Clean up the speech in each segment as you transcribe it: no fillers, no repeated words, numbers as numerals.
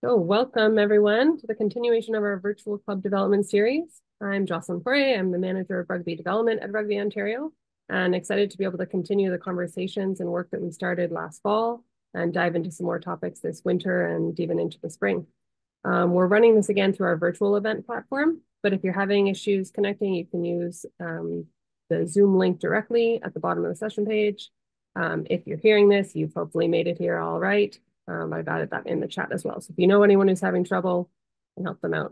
So welcome everyone to the continuation of our virtual club development series. I'm Jocelyn Poirier. I'm the manager of rugby development at Rugby Ontario and excited to be able to continue the conversations and work that we started last fall and dive into some more topics this winter and even into the spring. We're running this again through our virtual event platform, but if you're having issues connecting, you can use the Zoom link directly at the bottom of the session page. If you're hearing this, you've hopefully made it here all right. I've added that in the chat as well. So if you know anyone who's having trouble, you can help them out.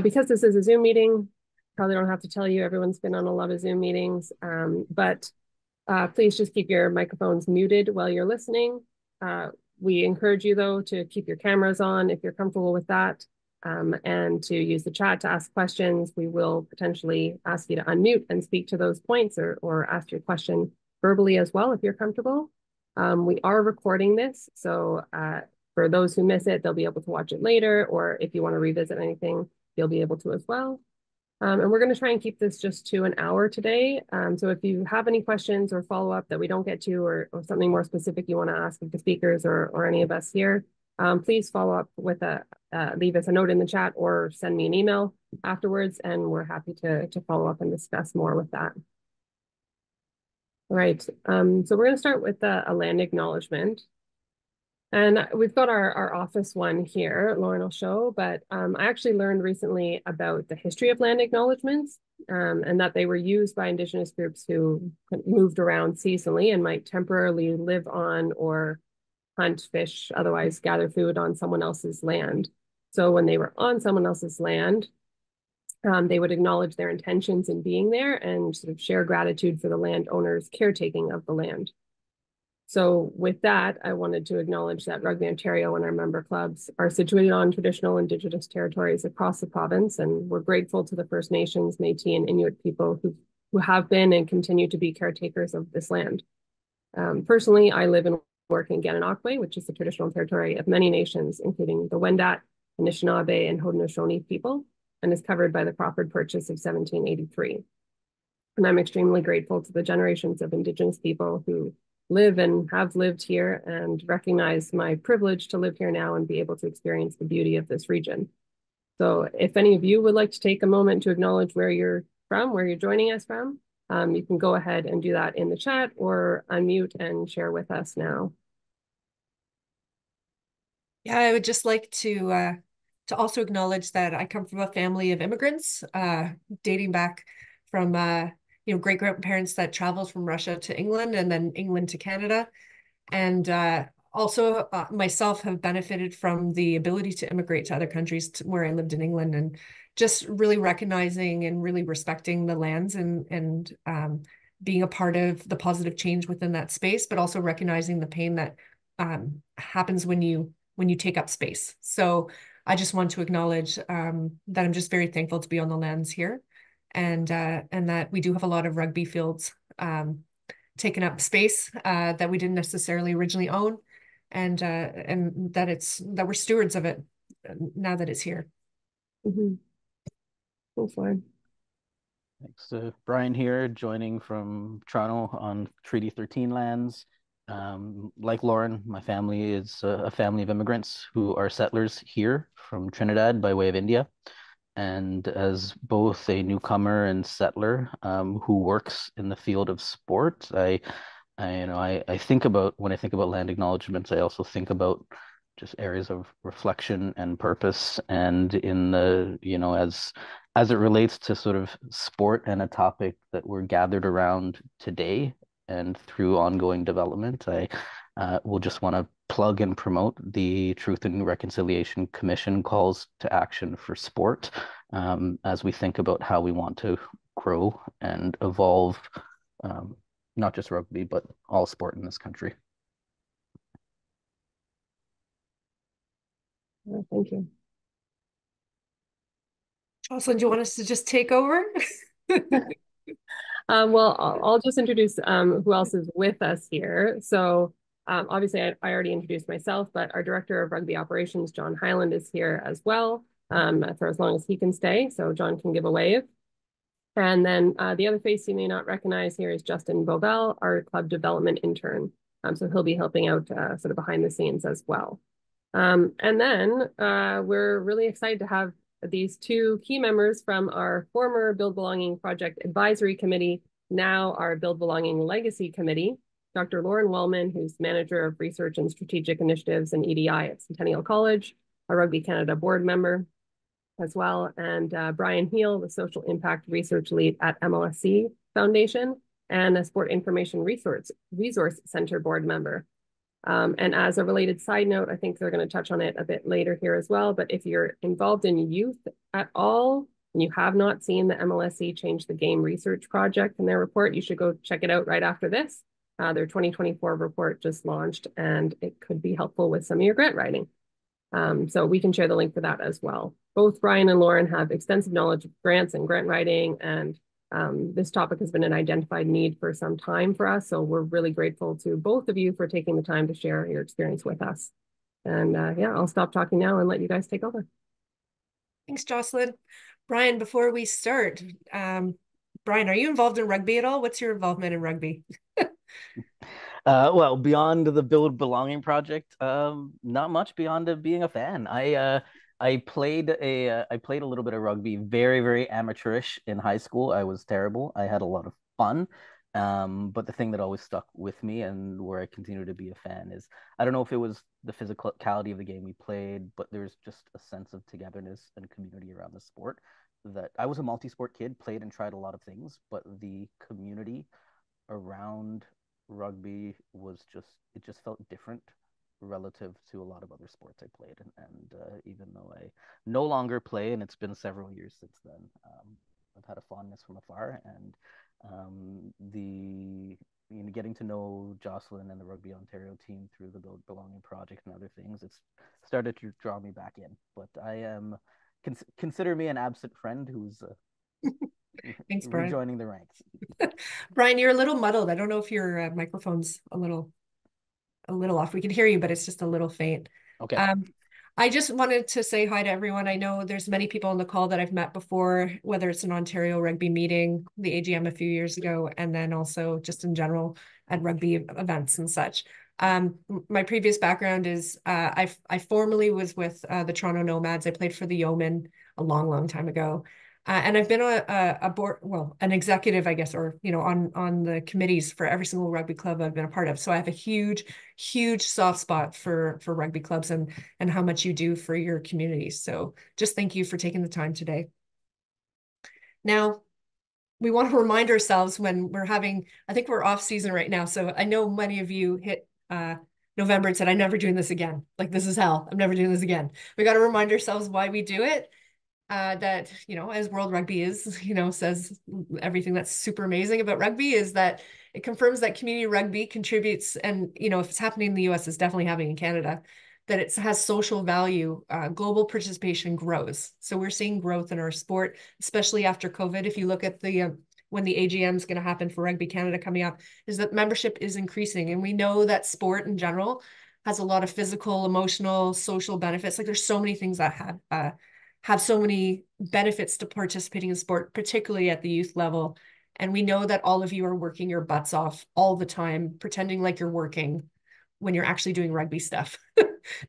Because this is a Zoom meeting, probably don't have to tell you, everyone's been on a lot of Zoom meetings, but please just keep your microphones muted while you're listening. We encourage you though to keep your cameras on if you're comfortable with that, and to use the chat to ask questions. We will potentially ask you to unmute and speak to those points or ask your question verbally as well if you're comfortable. We are recording this, so for those who miss it, they'll be able to watch it later, or if you want to revisit anything, you'll be able to as well. And we're going to try and keep this just to an hour today. So if you have any questions or follow-up that we don't get to, or something more specific you want to ask of the speakers or any of us here, please follow up with leave us a note in the chat or send me an email afterwards, and we're happy to follow up and discuss more with that. All right, so we're going to start with a land acknowledgement. And we've got our office one here, Lauren will show, but I actually learned recently about the history of land acknowledgements, and that they were used by Indigenous groups who moved around seasonally and might temporarily live on or hunt, fish, otherwise gather food on someone else's land. So when they were on someone else's land, they would acknowledge their intentions in being there and sort of share gratitude for the landowner's caretaking of the land. So with that, I wanted to acknowledge that Rugby Ontario and our member clubs are situated on traditional Indigenous territories across the province, and we're grateful to the First Nations, Métis, and Inuit people who have been and continue to be caretakers of this land. Personally, I live and work in Gananoque, which is the traditional territory of many nations, including the Wendat, Anishinaabe, and Haudenosaunee people, and is covered by the Crawford Purchase of 1783. And I'm extremely grateful to the generations of Indigenous people who live and have lived here, and recognize my privilege to live here now and be able to experience the beauty of this region. So if any of you would like to take a moment to acknowledge where you're from, where you're joining us from, you can go ahead and do that in the chat or unmute and share with us now. Yeah, I would just like to also acknowledge that I come from a family of immigrants, dating back from great grandparents that traveled from Russia to England and then England to Canada, and also myself have benefited from the ability to immigrate to other countries where I lived in England, and just really recognizing and really respecting the lands and being a part of the positive change within that space, but also recognizing the pain that happens when you take up space. So I just want to acknowledge that I'm just very thankful to be on the lands here, and that we do have a lot of rugby fields taken up space that we didn't necessarily originally own, and that we're stewards of it now that it's here. Mm-hmm. Thanks, Lauren. Thanks. Brian here, joining from Toronto on Treaty 13 lands. Like Lauren, my family is a family of immigrants who are settlers here from Trinidad by way of India. And as both a newcomer and settler who works in the field of sport, I think about, when I think about land acknowledgements, I also think about just areas of reflection and purpose. And in the, as it relates to sort of sport and a topic that we're gathered around today and through ongoing development, I will just want to plug and promote the Truth and Reconciliation Commission calls to action for sport, as we think about how we want to grow and evolve, not just rugby, but all sport in this country. Thank you. Jocelyn, do you want us to just take over? Well, I'll just introduce who else is with us here. So obviously I already introduced myself, but our Director of Rugby Operations, John Hyland, is here as well, for as long as he can stay. So John can give a wave. And then the other face you may not recognize here is Justin Bovell, our club development intern. So he'll be helping out sort of behind the scenes as well. And then we're really excited to have these two key members from our former Build Belonging Project Advisory Committee, now our Build Belonging Legacy Committee. Dr. Lauren Wellman, who's Manager of Research and Strategic Initiatives and EDI at Centennial College, a Rugby Canada board member as well, and Brian Heal, the Social Impact Research Lead at MLSC Foundation, and a Sport Information Resource Center board member. And as a related side note, I think they're going to touch on it a bit later here as well, but if you're involved in youth at all, and you have not seen the MLSC Change the Game research project in their report, you should go check it out right after this. Their 2024 report just launched, and it could be helpful with some of your grant writing. So we can share the link for that as well. Both Brian and Lauren have extensive knowledge of grants and grant writing, and this topic has been an identified need for some time for us. So we're really grateful to both of you for taking the time to share your experience with us. And yeah, I'll stop talking now and let you guys take over. Thanks, Jocelyn. Brian, before we start, Brian, are you involved in rugby at all? What's your involvement in rugby? Well, beyond the Build Belonging project, not much beyond being a fan. I played a little bit of rugby, very, very amateurish in high school. I was terrible. I had a lot of fun. But the thing that always stuck with me and where I continue to be a fan is, I don't know if it was the physicality of the game we played, but there's just a sense of togetherness and community around the sport. That I was a multi-sport kid, played and tried a lot of things, but the community around rugby was it just felt different relative to a lot of other sports I played. And even though I no longer play, and it's been several years since then, I've had a fondness from afar. And getting to know Jocelyn and the Rugby Ontario team through the Build Belonging project and other things, it's started to draw me back in. But I am consider me an absent friend who's Thanks, Brian. Rejoining the ranks. Brian, you're a little muddled. I don't know if your microphone's a little off. We can hear you, but it's just a little faint. Okay. I just wanted to say hi to everyone. I know there's many people on the call that I've met before, whether it's an Ontario rugby meeting, the AGM a few years ago, and then also just in general at rugby events and such. My previous background is I formerly was with the Toronto Nomads. I played for the Yeomen a long, long time ago. And I've been a board, well, an executive, I guess, or, on the committees for every single rugby club I've been a part of. So I have a huge, huge soft spot for rugby clubs and how much you do for your communities. So just thank you for taking the time today. Now, we want to remind ourselves when we're I think we're off season right now. So I know many of you hit November and said, I'm never doing this again. Like, this is hell. I'm never doing this again. We got to remind ourselves why we do it. That, as World Rugby is, says everything that's super amazing about rugby is that it confirms that community rugby contributes, and, if it's happening in the US, it's definitely happening in Canada, that it has social value, global participation grows. So we're seeing growth in our sport, especially after COVID. If you look at when the AGM is going to happen for Rugby Canada coming up, is that membership is increasing. And we know that sport in general has a lot of physical, emotional, social benefits. Like, there's so many things that have so many benefits to participating in sport, particularly at the youth level. And we know that all of you are working your butts off all the time, pretending like you're working when you're actually doing rugby stuff.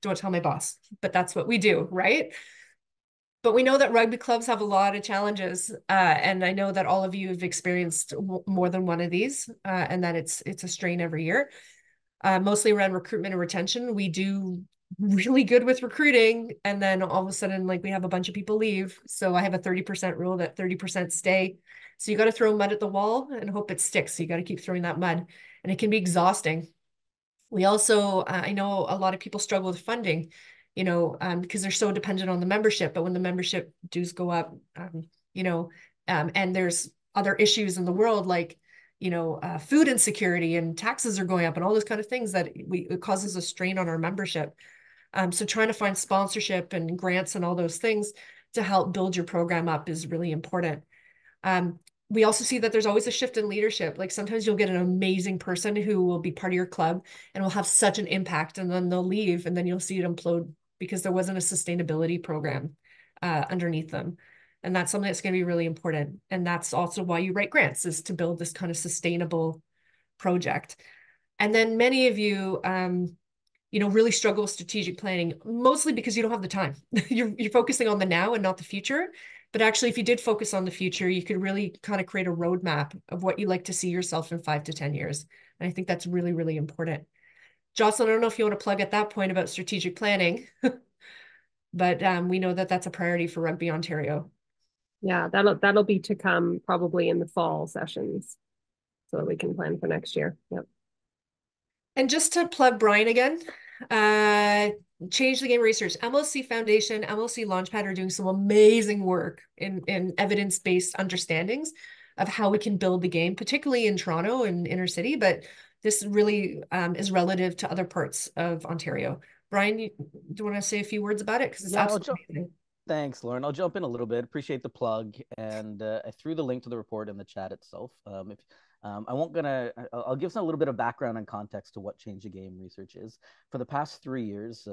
Don't tell my boss, but that's what we do, right? But we know that rugby clubs have a lot of challenges. And I know that all of you have experienced more than one of these, and that it's a strain every year. Mostly around recruitment and retention. We do really good with recruiting, and then all of a sudden, like, we have a bunch of people leave. So I have a 30% rule that 30% stay. So you got to throw mud at the wall and hope it sticks. So you got to keep throwing that mud, and it can be exhausting. We also, I know a lot of people struggle with funding, because they're so dependent on the membership. But when the membership dues go up, and there's other issues in the world, like, food insecurity and taxes are going up and all those kind of things, that it causes a strain on our membership. So trying to find sponsorship and grants and all those things to help build your program up is really important. We also see that there's always a shift in leadership. Like, sometimes you'll get an amazing person who will be part of your club and will have such an impact, and then they'll leave, and then you'll see it implode because there wasn't a sustainability program underneath them. And that's something that's going to be really important. And that's also why you write grants, is to build this kind of sustainable project. And then many of you, really struggle with strategic planning, mostly because you don't have the time. You're focusing on the now and not the future. But actually, if you did focus on the future, you could really kind of create a roadmap of what you like to see yourself in 5 to 10 years. And I think that's really, really important. Jocelyn, I don't know if you want to plug at that point about strategic planning, but we know that that's a priority for Rugby Ontario. Yeah, that'll be to come probably in the fall sessions, so that we can plan for next year. Yep. And just to plug Brian again, Change the Game Research, MLC Foundation, MLC Launchpad are doing some amazing work in evidence-based understandings of how we can build the game, particularly in Toronto and inner city, but this really is relative to other parts of Ontario. Brian, do you want to say a few words about it? Because it's absolutely amazing. Thanks, Lauren. I'll jump in a little bit. Appreciate the plug, and I threw the link to the report in the chat itself. I'll give a little bit of background and context to what Change the Game research is. For the past 3 years,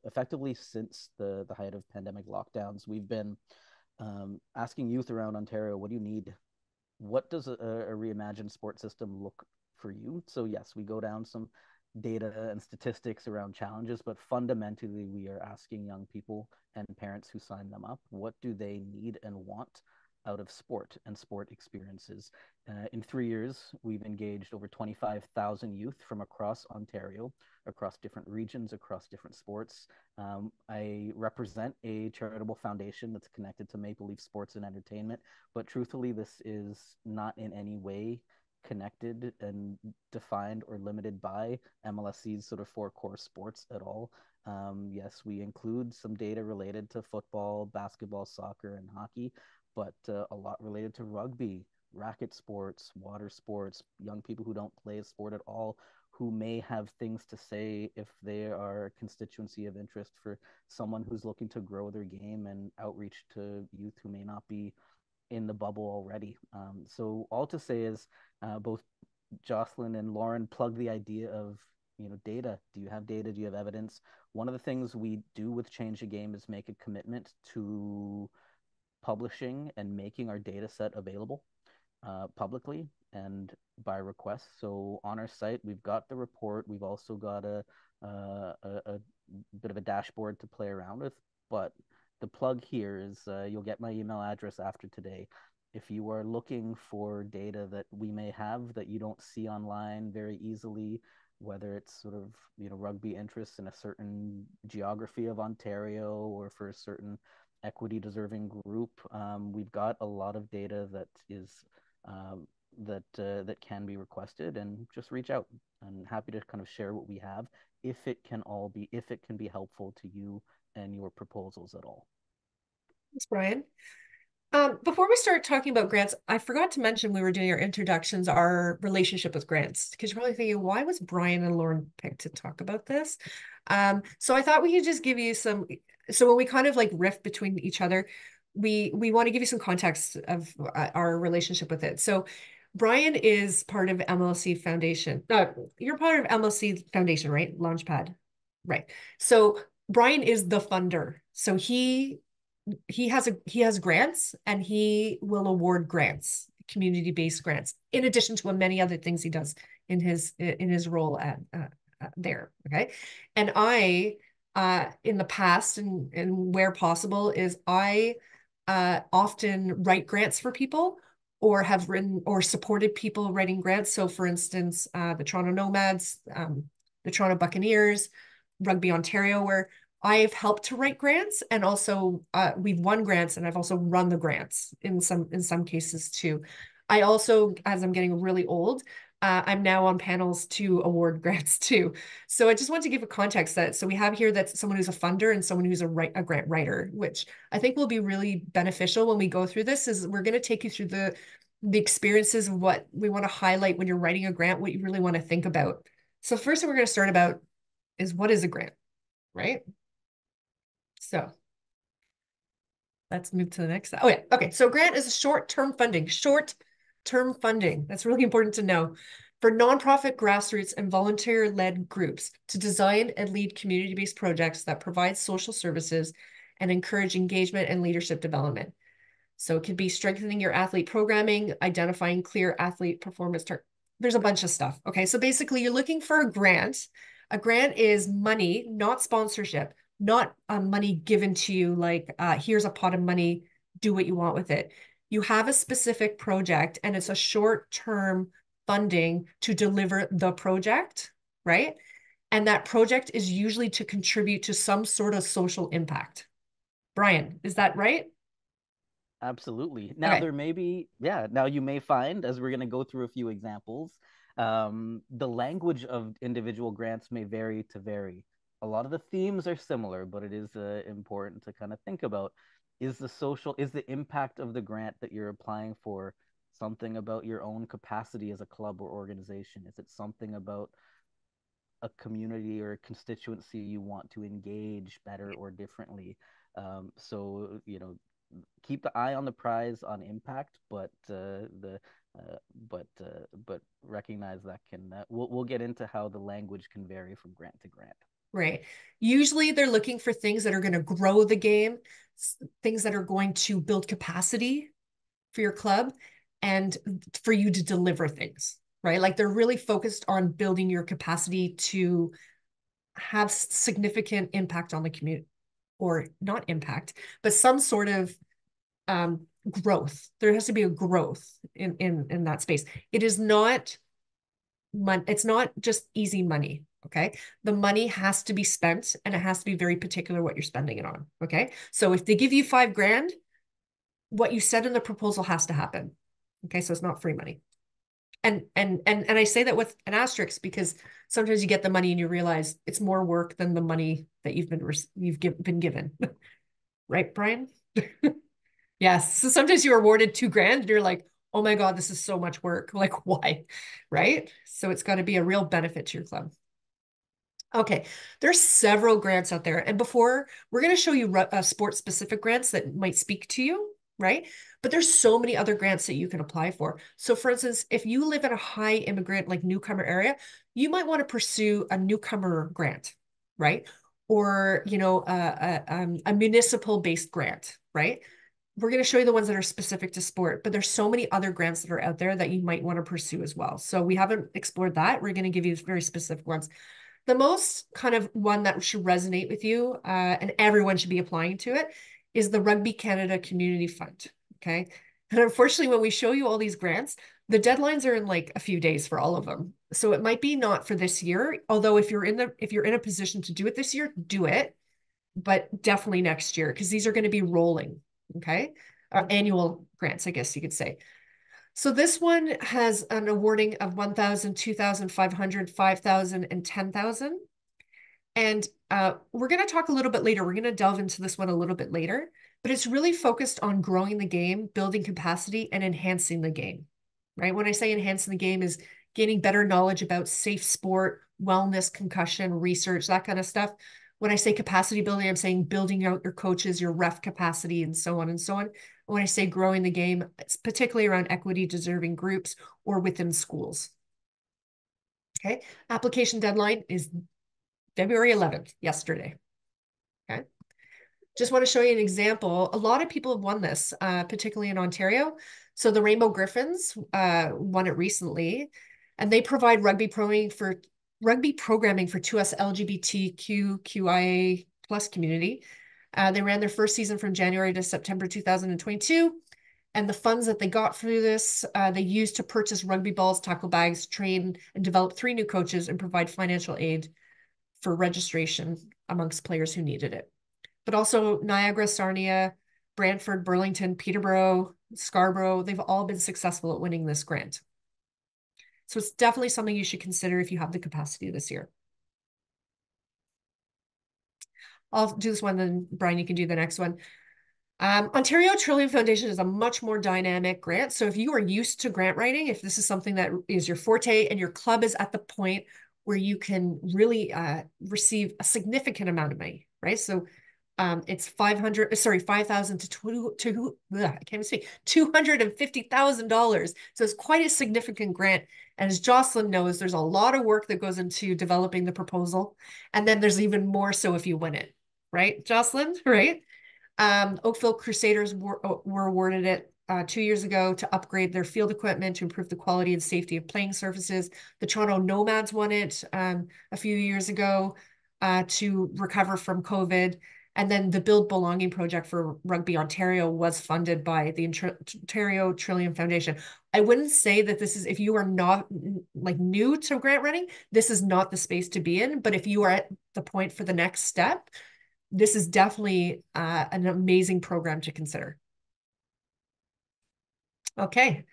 effectively since the height of pandemic lockdowns, we've been asking youth around Ontario, what do you need? What does a reimagined sports system look for you? So yes, we go down some data and statistics around challenges, but fundamentally we are asking young people and parents who sign them up, what do they need and want out of sport and sport experiences? In 3 years, we've engaged over 25,000 youth from across Ontario, across different regions, across different sports. I represent a charitable foundation that's connected to Maple Leaf Sports and Entertainment, but truthfully, this is not in any way connected and defined or limited by MLSC's sort of 4 core sports at all. Yes, we include some data related to football, basketball, soccer, and hockey, but a lot related to rugby, racket sports, water sports, young people who don't play a sport at all, who may have things to say if they are a constituency of interest for someone who's looking to grow their game and outreach to youth who may not be in the bubble already. So all to say is both Jocelyn and Lauren plug the idea of data. Do you have data? Do you have evidence? One of the things we do with Change the Game is make a commitment to publishing and making our data set available publicly and by request. So on our site, we've got the report. We've also got a bit of a dashboard to play around with. But the plug here is you'll get my email address after today. If you are looking for data that we may have that you don't see online very easily, whether it's sort of rugby interests in a certain geography of Ontario or for a certain equity deserving group, we've got a lot of data that is that can be requested, and just reach out. I'm happy to kind of share what we have if it can be helpful to you and your proposals at all. Thanks, Brian. Before we start talking about grants, I forgot to mention we were doing our introductions, our relationship with grants, because you're probably thinking, why was Brian and Lauren picked to talk about this? So I thought we could just give you some, so when we kind of like riff between each other, we want to give you some context of our relationship with it. So Brian is part of MLC Foundation. You're part of MLC Foundation, right? Launchpad. Right. So Brian is the funder. So he has grants, and he will award grants, community-based grants, in addition to many other things he does in his role at there. Okay. And I in the past and where possible is I often write grants for people, or have written or supported people writing grants. So for instance, the Toronto Nomads, the Toronto Buccaneers, Rugby Ontario, where I've helped to write grants, and also we've won grants, and I've also run the grants in some cases too. I also, as I'm getting really old, I'm now on panels to award grants too. So I just want to give a context that, so we have here that's someone who's a funder and someone who's a grant writer, which I think will be really beneficial when we go through this. Is we're going to take you through the experiences of what we want to highlight when you're writing a grant, what you really want to think about. So first thing we're going to start about is, what is a grant, right? So let's move to the next. Oh yeah, okay. So grant is a short-term funding. Short-term funding. That's really important to know, for nonprofit, grassroots, and volunteer-led groups to design and lead community-based projects that provide social services and encourage engagement and leadership development. So it could be strengthening your athlete programming, identifying clear athlete performance targets. There's a bunch of stuff. Okay, so basically you're looking for a grant A grant is money, not sponsorship, not money given to you like, here's a pot of money, do what you want with it. You have a specific project and it's a short-term funding to deliver the project, right? And that project is usually to contribute to some sort of social impact. Brian, is that right? Absolutely. Now Okay. there may be, yeah, now you may find, as we're going to go through a few examples, the language of individual grants may vary. A lot of the themes are similar, but it is important to kind of think about, is the impact of the grant that you're applying for something about your own capacity as a club or organization? Is it something about a community or a constituency you want to engage better or differently? So, keep the eye on the prize on impact, but but recognize that we'll get into how the language can vary from grant to grant. Right. Usually they're looking for things that are going to grow the game, things that are going to build capacity for your club and for you to deliver things, right? Like they're really focused on building your capacity to have significant impact on the community, or not impact, but some sort of growth. There has to be a growth in that space. It is not it's not just easy money. Okay. The money has to be spent and it has to be very particular what you're spending it on. Okay. So if they give you $5,000, what you said in the proposal has to happen. Okay. So it's not free money. And I say that with an asterisk because sometimes you get the money and you realize it's more work than the money that you've been given. Right, Brian? Yes. So sometimes you're awarded $2,000 and you're like, oh my God, this is so much work. Like, why? Right? So it's got to be a real benefit to your club. Okay, there's several grants out there. And before, we're going to show you sport-specific grants that might speak to you, right? But there's so many other grants that you can apply for. So for instance, if you live in a high immigrant, like newcomer area, you might want to pursue a newcomer grant, right? Or, a municipal-based grant, right? We're going to show you the ones that are specific to sport, but there's so many other grants that are out there that you might want to pursue as well. So we haven't explored that. We're going to give you very specific ones. The most kind of one that should resonate with you, and everyone should be applying to it, is the Rugby Canada Community Fund, okay? And unfortunately, when we show you all these grants, the deadlines are in like a few days for all of them. So it might be not for this year, although if you're in a position to do it this year, do it, but definitely next year, because these are going to be rolling, okay? Annual grants, I guess you could say. So this one has an awarding of 1,000, 2,500, 5,000, and 10,000. And we're going to talk a little bit later. We're going to delve into this one a little bit later, but it's really focused on growing the game, building capacity, and enhancing the game, right? When I say enhancing the game is gaining better knowledge about safe sport, wellness, concussion, research, that kind of stuff. When I say capacity building, I'm saying building out your coaches, your ref capacity, and so on and so on. When I say growing the game, it's particularly around equity deserving groups or within schools. Okay, application deadline is February 11th, yesterday. Okay, just want to show you an example. A lot of people have won this, particularly in Ontario. So the Rainbow Griffins won it recently, and they provide rugby programming for 2S LGBTQIA plus community. They ran their first season from January to September 2022. And the funds that they got through this, they used to purchase rugby balls, tackle bags, train and develop 3 new coaches and provide financial aid for registration amongst players who needed it. But also Niagara, Sarnia, Brantford, Burlington, Peterborough, Scarborough, they've all been successful at winning this grant. So it's definitely something you should consider if you have the capacity this year. I'll do this one, then Brian, you can do the next one. Ontario Trillium Foundation is a much more dynamic grant. So if you are used to grant writing, if this is something that is your forte and your club is at the point where you can really receive a significant amount of money, right? So it's 5,000 to I can't even speak, $250,000. So it's quite a significant grant. And as Jocelyn knows, there's a lot of work that goes into developing the proposal. And then there's even more so if you win it, right, Jocelyn, right? Oakville Crusaders were awarded it 2 years ago to upgrade their field equipment to improve the quality and safety of playing surfaces. The Toronto Nomads won it a few years ago to recover from COVID. And then the Build Belonging project for Rugby Ontario was funded by the Ontario Trillium Foundation. I wouldn't say that this is, if you are not like new to grant writing, this is not the space to be in. But if you are at the point for the next step, this is definitely an amazing program to consider. Okay,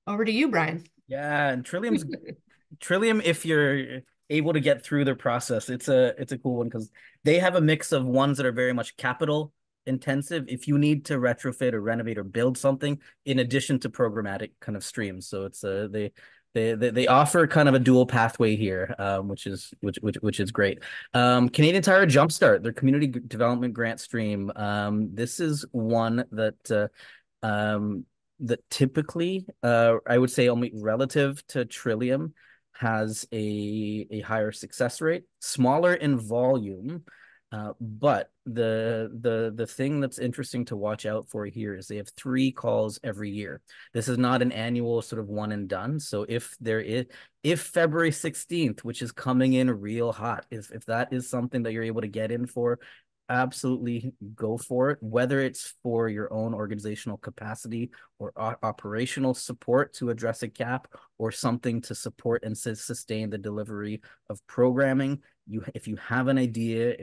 over to you, Brian. Yeah, and Trillium, if you're able to get through their process, it's a cool one because they have a mix of ones that are very much capital intensive if you need to retrofit or renovate or build something in addition to programmatic kind of streams. So it's they offer kind of a dual pathway here, which is great. Canadian Tire Jumpstart, their community development grant stream. This is one that that typically, I would say only relative to Trillium, has a higher success rate, smaller in volume. But the thing that's interesting to watch out for here is they have 3 calls every year. This is not an annual sort of one and done. So if February 16th, which is coming in real hot, if that is something that you're able to get in for, absolutely go for it, whether it's for your own organizational capacity or operational support to address a gap or something to support and sustain the delivery of programming. If you have an idea,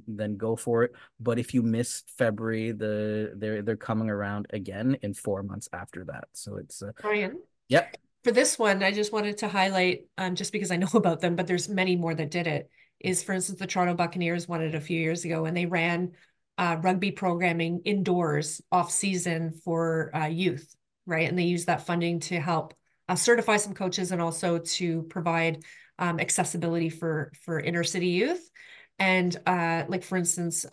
then go for it. But if you miss February, they're coming around again in 4 months after that. So it's Brian. Yep. For this one, I just wanted to highlight, just because I know about them, but there's many more that did it, is, for instance, the Toronto Buccaneers won it a few years ago, and they ran rugby programming indoors off season for youth, right? And they used that funding to help certify some coaches and also to provide accessibility for inner city youth. And like, for instance,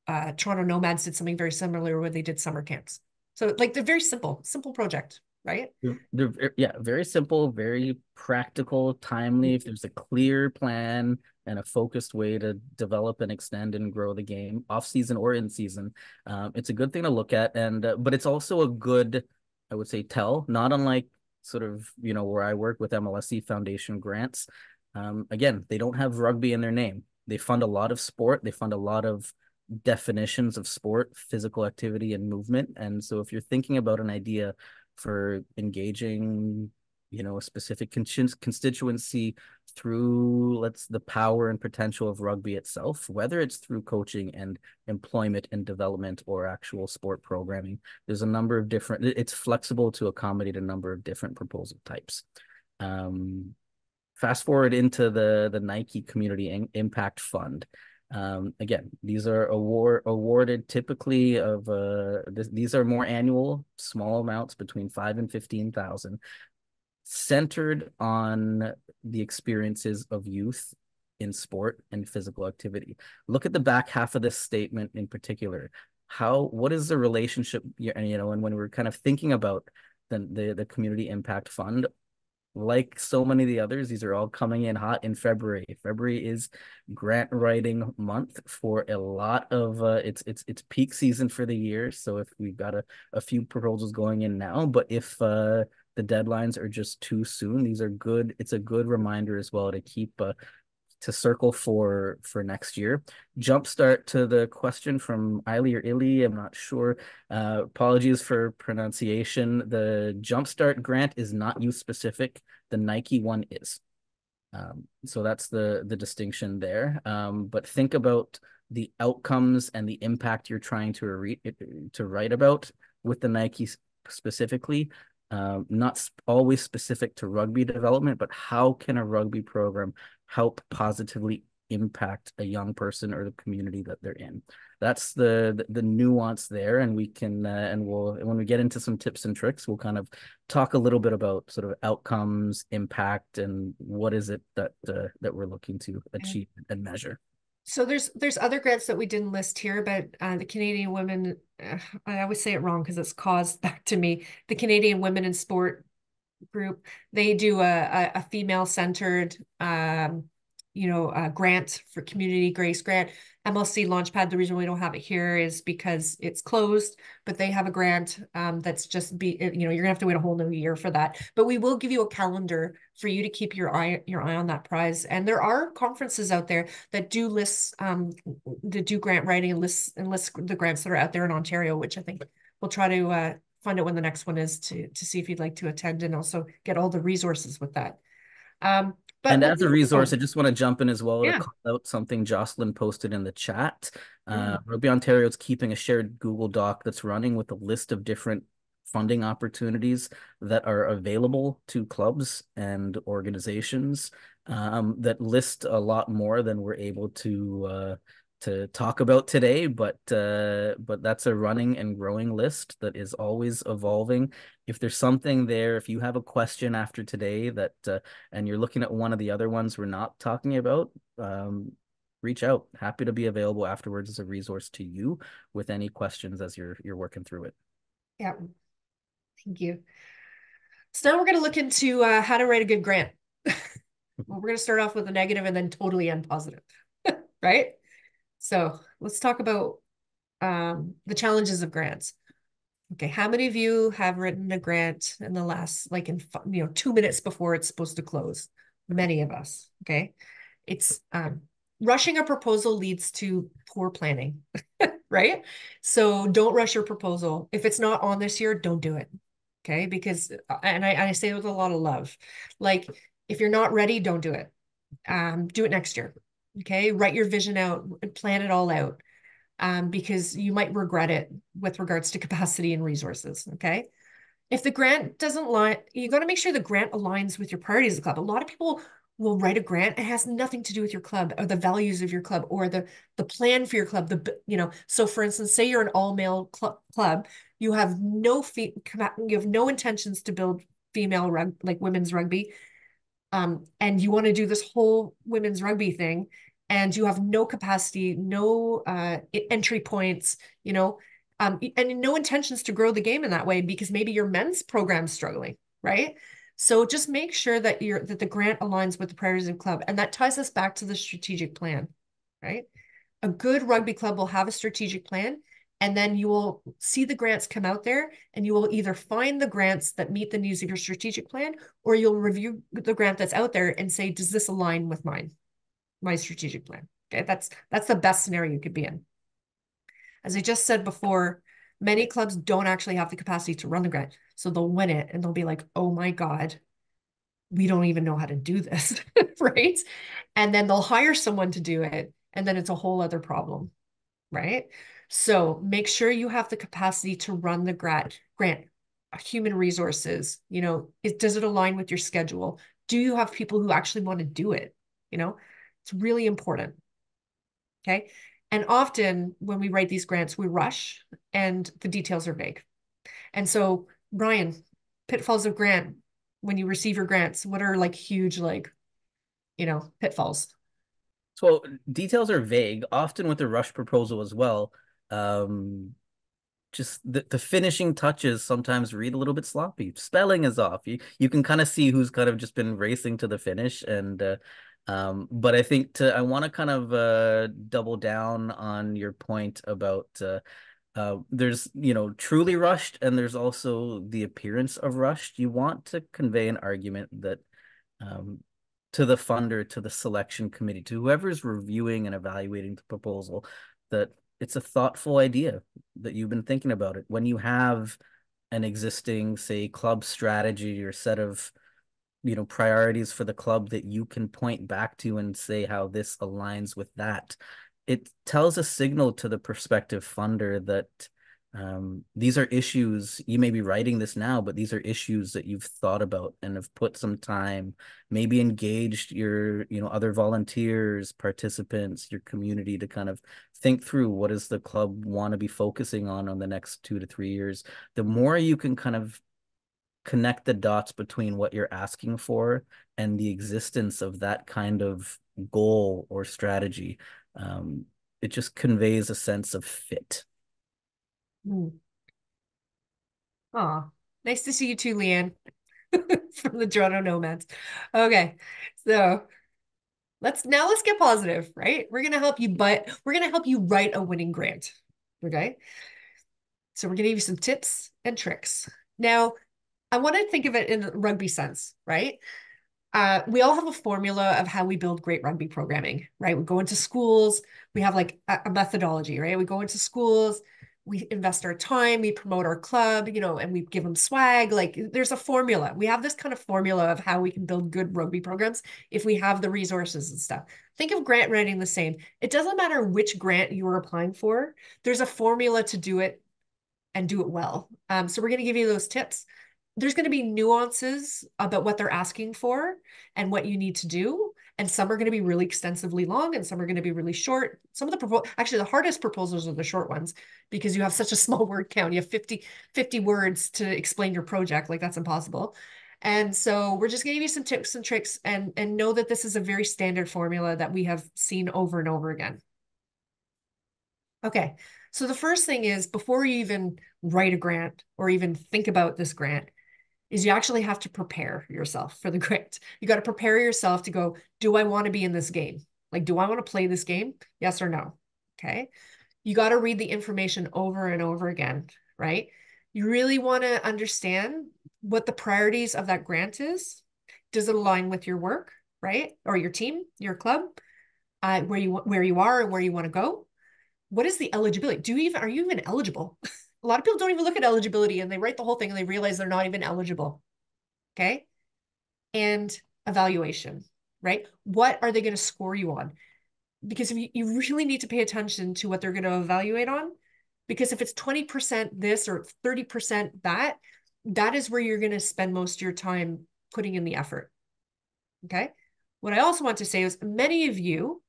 Toronto Nomads did something very similar where they did summer camps. So like, they're very simple project, right? Yeah, very simple, very practical, timely. If there's a clear plan and a focused way to develop and extend and grow the game off season or in season, it's a good thing to look at. And but it's also a good, I would say, tell, not unlike sort of, where I work with MLSE Foundation grants. Again, they don't have rugby in their name. They fund a lot of sport. They fund a lot of definitions of sport, physical activity, and movement. And so if you're thinking about an idea for engaging, a specific constituency through the power and potential of rugby itself, whether it's through coaching and employment and development or actual sport programming, there's a number of different, it's flexible to accommodate a number of different proposal types. Fast forward into the Nike Community Impact Fund. Again, these are awarded typically of these are more annual, small amounts between 5,000 and 15,000, centered on the experiences of youth in sport and physical activity. Look at the back half of this statement in particular. What is the relationship? And when we're kind of thinking about the Community Impact Fund, like so many of the others, these are all coming in hot in February. February is grant writing month for a lot of it's peak season for the year. So if we've got a few proposals going in now, but if the deadlines are just too soon, these are good. It's a good reminder as well to keep to circle for next year. Jumpstart, to the question from Eiley or Illy, I'm not sure. Apologies for pronunciation. The Jumpstart grant is not youth specific. The Nike one is. So that's the distinction there. But think about the outcomes and the impact you're trying to write about with the Nike specifically. Not always specific to rugby development, but how can a rugby program help positively impact a young person or the community that they're in? That's the nuance there, and we can when we get into some tips and tricks, we'll kind of talk a little bit about sort of outcomes, impact, and what is it that we're looking to achieve and measure. So there's other grants that we didn't list here, but the Canadian Women, I always say it wrong because it's caused back to me, the Canadian Women in Sport group, they do a female-centered grant for Community Grace Grant. MLC Launchpad, the reason we don't have it here is because it's closed, but they have a grant that's just you're gonna have to wait a whole new year for that. But we will give you a calendar for you to keep your eye on that prize. And there are conferences out there that do lists, that do grant writing and list the grants that are out there in Ontario, which I think we'll try to find out when the next one is to see if you'd like to attend and also get all the resources with that. But and as a resource, I just want to jump in as well to Yeah. call out something Jocelyn posted in the chat. Rugby Ontario is keeping a shared Google Doc that's running with a list of different funding opportunities that are available to clubs and organizations, that list a lot more than we're able to talk about today, but that's a running and growing list that is always evolving. If there's something there, if you have a question after today that and you're looking at one of the other ones we're not talking about, reach out. Happy to be available afterwards as a resource to you with any questions as you're working through it. Yeah, thank you. So now we're going to look into how to write a good grant. Well, we're going to start off with a negative and then totally end positive, right? So let's talk about the challenges of grants. Okay, how many of you have written a grant in the last, like in 2 minutes before it's supposed to close? Many of us. Okay, it's rushing a proposal leads to poor planning, right? So don't rush your proposal. If it's not on this year, don't do it. Okay, because and I say it with a lot of love. Like if you're not ready, don't do it. Do it next year. Okay, write your vision out, plan it all out. Because you might regret it with regards to capacity and resources, okay? If the grant doesn't line, you got to make sure the grant aligns with your priorities of the club. A lot of people will write a grant. It has nothing to do with your club or the values of your club or the plan for your club. So for instance, say you're an all-male club, you have no intentions to build female women's rugby, and you want to do this whole women's rugby thing, and you have no capacity, no entry points, and no intentions to grow the game in that way because maybe your men's program's struggling, right? So just make sure that the grant aligns with the priorities of the club, and that ties us back to the strategic plan, right? A good rugby club will have a strategic plan, and then you will see the grants come out there, and you will either find the grants that meet the needs of your strategic plan, or you'll review the grant that's out there and say, does this align with my strategic plan? Okay, that's the best scenario you could be in. As I just said before, many clubs don't actually have the capacity to run the grant. So they'll win it and they'll be like, oh my God, we don't even know how to do this, right? And then they'll hire someone to do it. And then it's a whole other problem, right? So make sure you have the capacity to run the grant, human resources, does it align with your schedule? Do you have people who actually want to do it? It's really important. Okay. And often when we write these grants, we rush and the details are vague. And so, Brian, pitfalls of grant, when you receive your grants, what are huge, pitfalls? So details are vague, often with the rush proposal as well. Just the finishing touches sometimes read a little bit sloppy. Spelling is off. You can kind of see who's kind of just been racing to the finish. And but I think I want to kind of double down on your point about there's truly rushed and there's also the appearance of rushed. You want to convey an argument that to the funder, to the selection committee, to whoever's reviewing and evaluating the proposal, that it's a thoughtful idea, that you've been thinking about it. When you have an existing, say, club strategy or set of priorities for the club that you can point back to and say how this aligns with that, it tells a signal to the prospective funder that these are issues. You may be writing this now, but these are issues that you've thought about and have put some time, maybe engaged your other volunteers, participants, your community to kind of think through what does the club want to be focusing on the next 2 to 3 years. The more you can kind of connect the dots between what you're asking for and the existence of that kind of goal or strategy, it just conveys a sense of fit. Oh, nice to see you too, Leanne, from the Toronto Nomads. Okay, so let's get positive, right? We're gonna help you, but we're gonna help you write a winning grant. Okay. So we're gonna give you some tips and tricks. Now, I want to think of it in a rugby sense, right? We all have a formula of how we build great rugby programming, right? We go into schools, we have like a methodology, right? We go into schools, we invest our time, we promote our club, you know, and we give them swag. Like there's a formula. We have this kind of formula of how we can build good rugby programs if we have the resources and stuff. Think of grant writing the same. It doesn't matter which grant you are applying for, there's a formula to do it and do it well. So we're going to give you those tips. There's going to be nuances about what they're asking for and what you need to do. And some are going to be really extensively long and some are going to be really short. Some of the actually the hardest proposals are the short ones because you have such a small word count. You have 50 words to explain your project. Like that's impossible. And so we're just going to give you some tips and tricks and know that this is a very standard formula that we have seen over and over again. Okay. So the first thing is before you even write a grant or even think about this grant is you actually have to prepare yourself for the grant. You got to prepare yourself to go, do I want to be in this game? Like, do I want to play this game? Yes or no? Okay. You got to read the information over and over again, right? You really want to understand what the priorities of that grant is. Does it align with your work, right? Or your team, your club, where you are and where you want to go? What is the eligibility? Are you even eligible? A lot of people don't even look at eligibility and they write the whole thing and they realize they're not even eligible. Okay. And evaluation, right? What are they going to score you on? Because if you really need to pay attention to what they're going to evaluate on, because if it's 20% this or 30% that, that is where you're going to spend most of your time putting in the effort. Okay. What I also want to say is many of you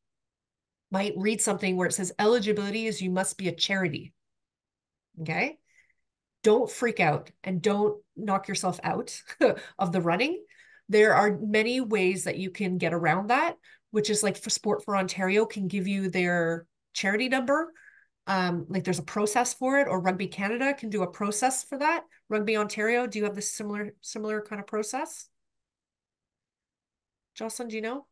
might read something where it says eligibility is you must be a charity. Okay. Don't freak out and don't knock yourself out of the running. There are many ways that you can get around that, which is like for Sport for Ontario can give you their charity number. Like there's a process for it, or Rugby Canada can do a process for that. Rugby Ontario, do you have this similar kind of process? Jocelyn, do you know?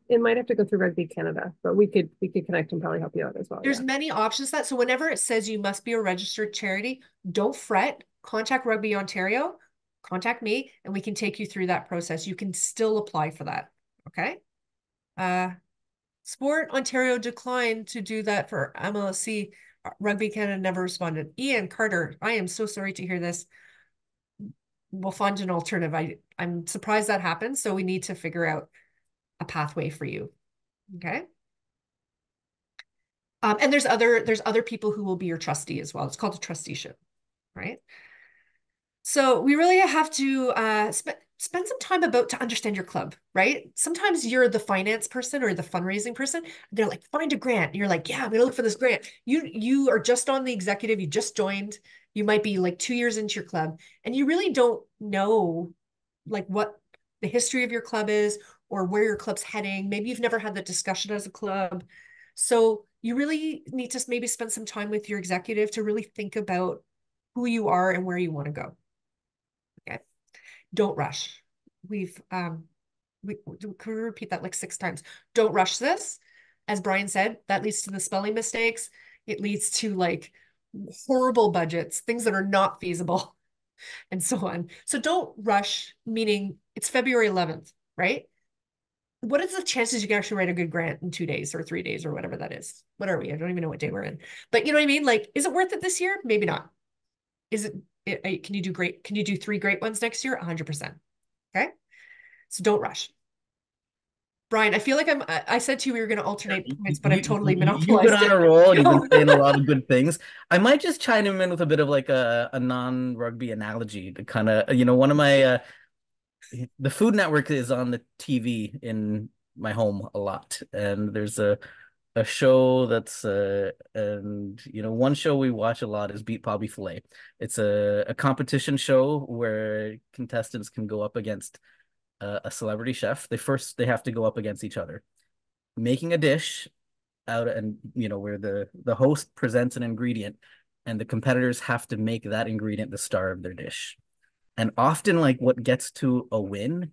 It might have to go through Rugby Canada, but we could connect and probably help you out as well. There's many options that, so whenever it says you must be a registered charity, don't fret, contact Rugby Ontario, contact me, and we can take you through that process. You can still apply for that, okay? Sport Ontario declined to do that for MLSC. Rugby Canada never responded. Ian Carter, I am so sorry to hear this. We'll find an alternative. I'm surprised that happened, so we need to figure out a pathway for you, okay? And there's other people who will be your trustee as well. It's called a trusteeship, right? So we really have to spend some time to understand your club, right? Sometimes you're the finance person or the fundraising person. They're like, find a grant. You're like, yeah, I'm gonna look for this grant. You are just on the executive. You just joined. You might be like 2 years into your club, and you really don't know like what the history of your club is or where your club's heading. Maybe you've never had that discussion as a club. So you really need to maybe spend some time with your executive to really think about who you are and where you want to go. Okay. Don't rush. We can we repeat that like 6 times? Don't rush this. As Brian said, that leads to the spelling mistakes. It leads to like horrible budgets, things that are not feasible, and so on. So don't rush, meaning it's February 11th, right? What is the chances you can actually write a good grant in 2 days or 3 days or whatever that is? What are we? I don't even know what day we're in. But you know what I mean? Like, is it worth it this year? Maybe not. Is it, can you do great? Can you do 3 great ones next year? 100%. Okay. So don't rush. Brian, I feel like I said to you we were going to alternate points, but I've totally monopolized You've been on a roll. You've been saying a lot of good things. I might just chime in with a bit of like a non-rugby analogy to kind of, one of my, the Food Network is on the TV in my home a lot. And there's a show that's, and, one show we watch a lot is Beat Bobby Flay. It's a competition show where contestants can go up against a celebrity chef. They have to go up against each other, making a dish out, and where the host presents an ingredient and the competitors have to make that ingredient the star of their dish. And often like what gets to a win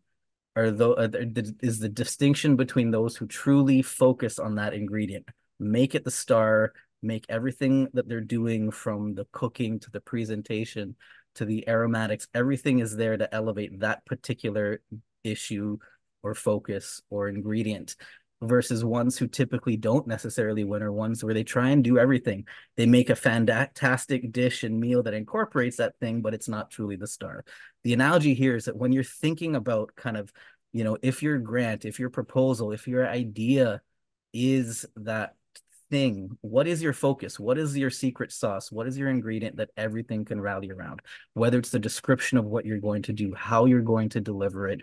is the distinction between those who truly focus on that ingredient, make it the star, make everything that they're doing, from the cooking to the presentation to the aromatics, everything is there to elevate that particular issue or focus or ingredient, versus ones who typically don't necessarily win, or ones where they try and do everything. They make a fantastic dish and meal that incorporates that thing, but it's not truly the star. The analogy here is that when you're thinking about kind of, if your grant, if your proposal, if your idea is that thing, what is your focus? What is your secret sauce? What is your ingredient that everything can rally around? Whether it's the description of what you're going to do, how you're going to deliver it,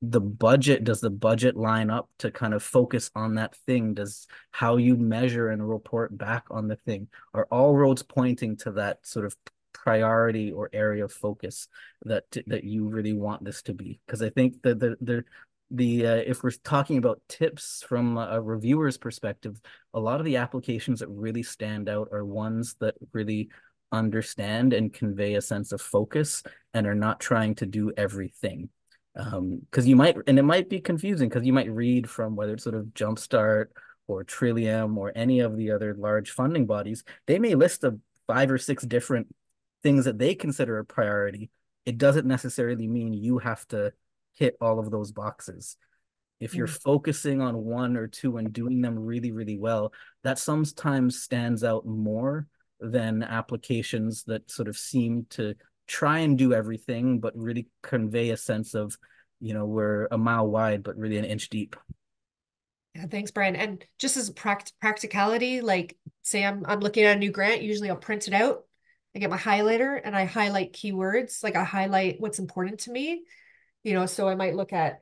does the budget line up to kind of focus on that thing? Does how you measure and report back on the thing, are all roads pointing to that sort of priority or area of focus that you really want this to be? Because I think that if we're talking about tips from a reviewer's perspective, a lot of the applications that really stand out are ones that really understand and convey a sense of focus and are not trying to do everything. Because it might be confusing, because you might read from, whether it's sort of Jumpstart or Trillium or any of the other large funding bodies, they may list 5 or 6 different things that they consider a priority. It doesn't necessarily mean you have to hit all of those boxes. If you're focusing on 1 or 2 and doing them really, really well, that sometimes stands out more than applications that sort of seem to try and do everything, but really convey a sense of, we're a mile wide, but really an inch deep. Yeah, thanks, Brian. And just as practicality, like say I'm looking at a new grant, usually I'll print it out. I get my highlighter and I highlight keywords. Like I highlight what's important to me. So I might look at,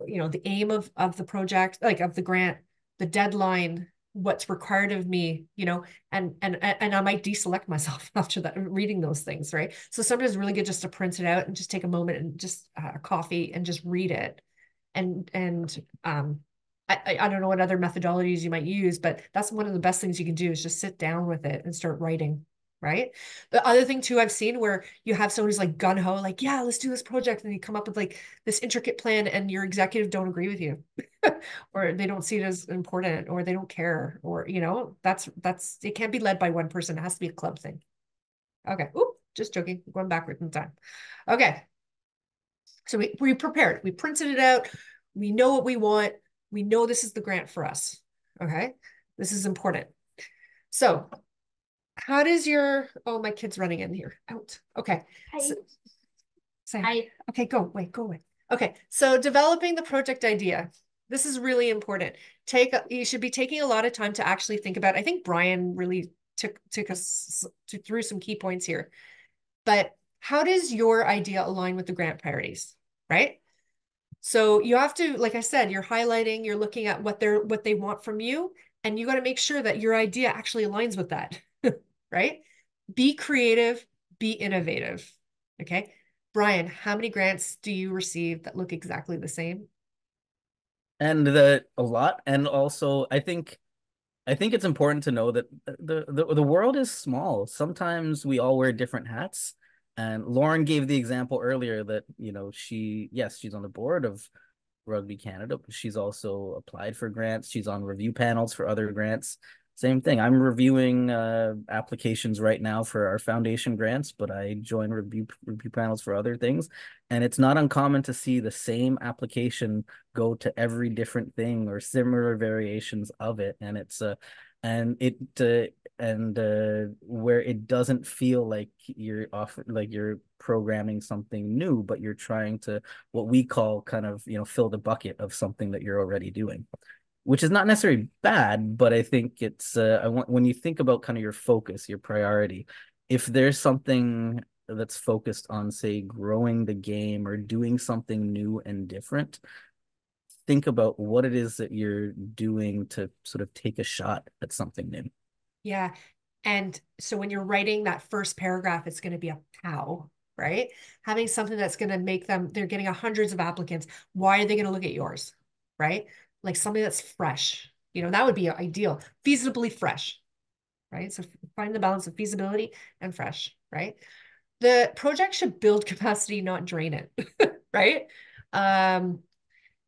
the aim of the project, like of the grant, the deadline, what's required of me, and I might deselect myself after that, reading those things, right? So sometimes it's really good just to print it out and just take a moment and just a coffee and just read it. And I don't know what other methodologies you might use, but that's one of the best things you can do, is just sit down with it and start writing. Right. The other thing too, I've seen where you have someone who's like gun ho, like, yeah, let's do this project. And you come up with like this intricate plan and your executive don't agree with you or they don't see it as important, or they don't care, or, it can't be led by one person. It has to be a club thing. Okay. Oop, just joking. Going backward in time. Okay. So we prepared, we printed it out. We know what we want. We know this is the grant for us. Okay. This is important. So how does oh, my kid's running in here. Out. Okay. Say hi. Okay, go away. Okay, so developing the project idea. This is really important. You should be taking a lot of time to actually think about. I think Brian really took us through some key points here. But how does your idea align with the grant priorities, right? So you have to, like I said, you're highlighting, you're looking at what they want from you, and you got to make sure that your idea actually aligns with that. Right? Be creative, be innovative. Okay. Brian, how many grants do you receive that look exactly the same? And a lot. And also, I think it's important to know that the world is small. Sometimes we all wear different hats. And Lauren gave the example earlier that, she's on the board of Rugby Canada, but she's also applied for grants. She's on review panels for other grants. Same thing. I'm reviewing applications right now for our foundation grants, but I join review panels for other things. And it's not uncommon to see the same application go to every different thing or similar variations of it. And it's where it doesn't feel like you're programming something new, but you're trying to, what we call, kind of, fill the bucket of something that you're already doing, which is not necessarily bad, but I think it's when you think about kind of your focus, your priority, if there's something that's focused on, say, growing the game or doing something new and different, think about what it is that you're doing to sort of take a shot at something new. Yeah. And so when you're writing that first paragraph, it's going to be a pow, right? Having something that's going to make they're getting hundreds of applicants. Why are they going to look at yours, right? Like something that's fresh, that would be ideal. Feasibly fresh, right? So find the balance of feasibility and fresh, right? The project should build capacity, not drain it, right?